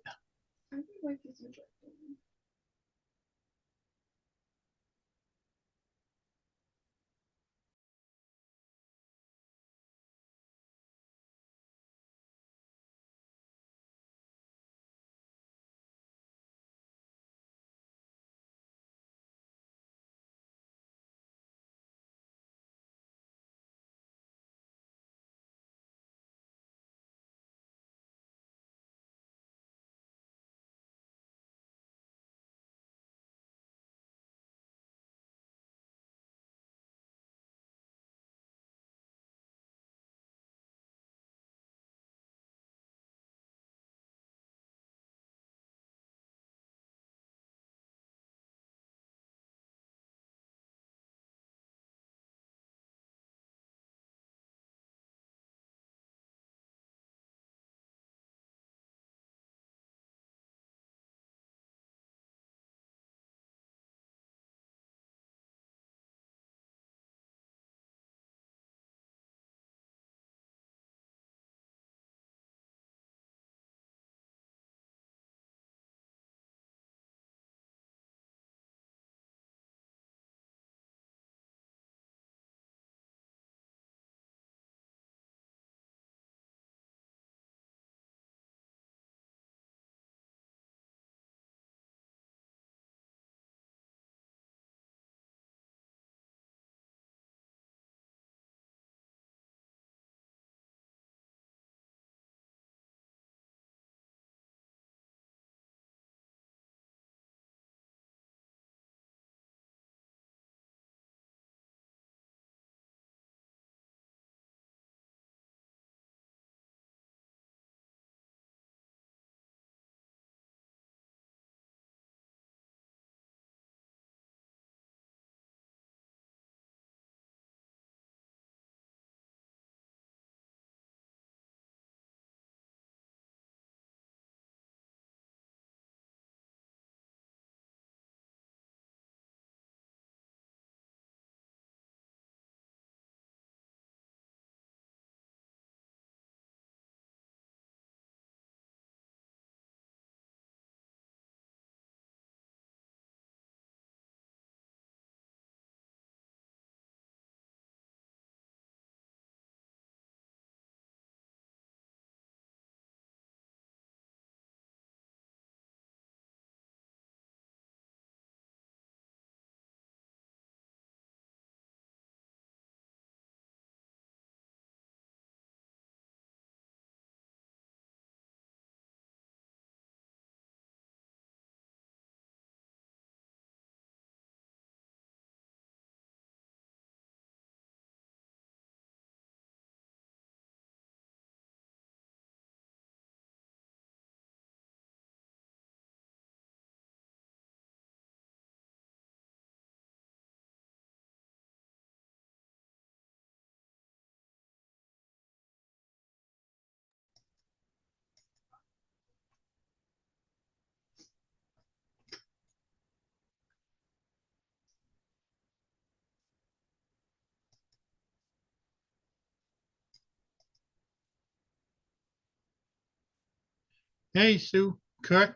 Hey, Sue, Kurt.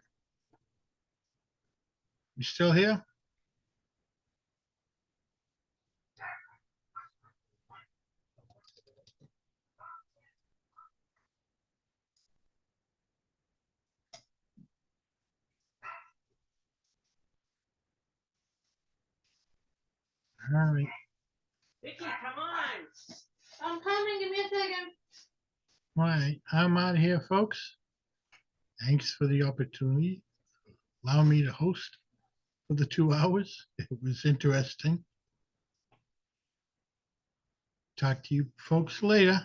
You still here? All right. Vicky, come on. I'm coming, give me a second. All right. I'm out of here, folks. Thanks for the opportunity. Allow me to host for the 2 hours. It was interesting. Talk to you folks later.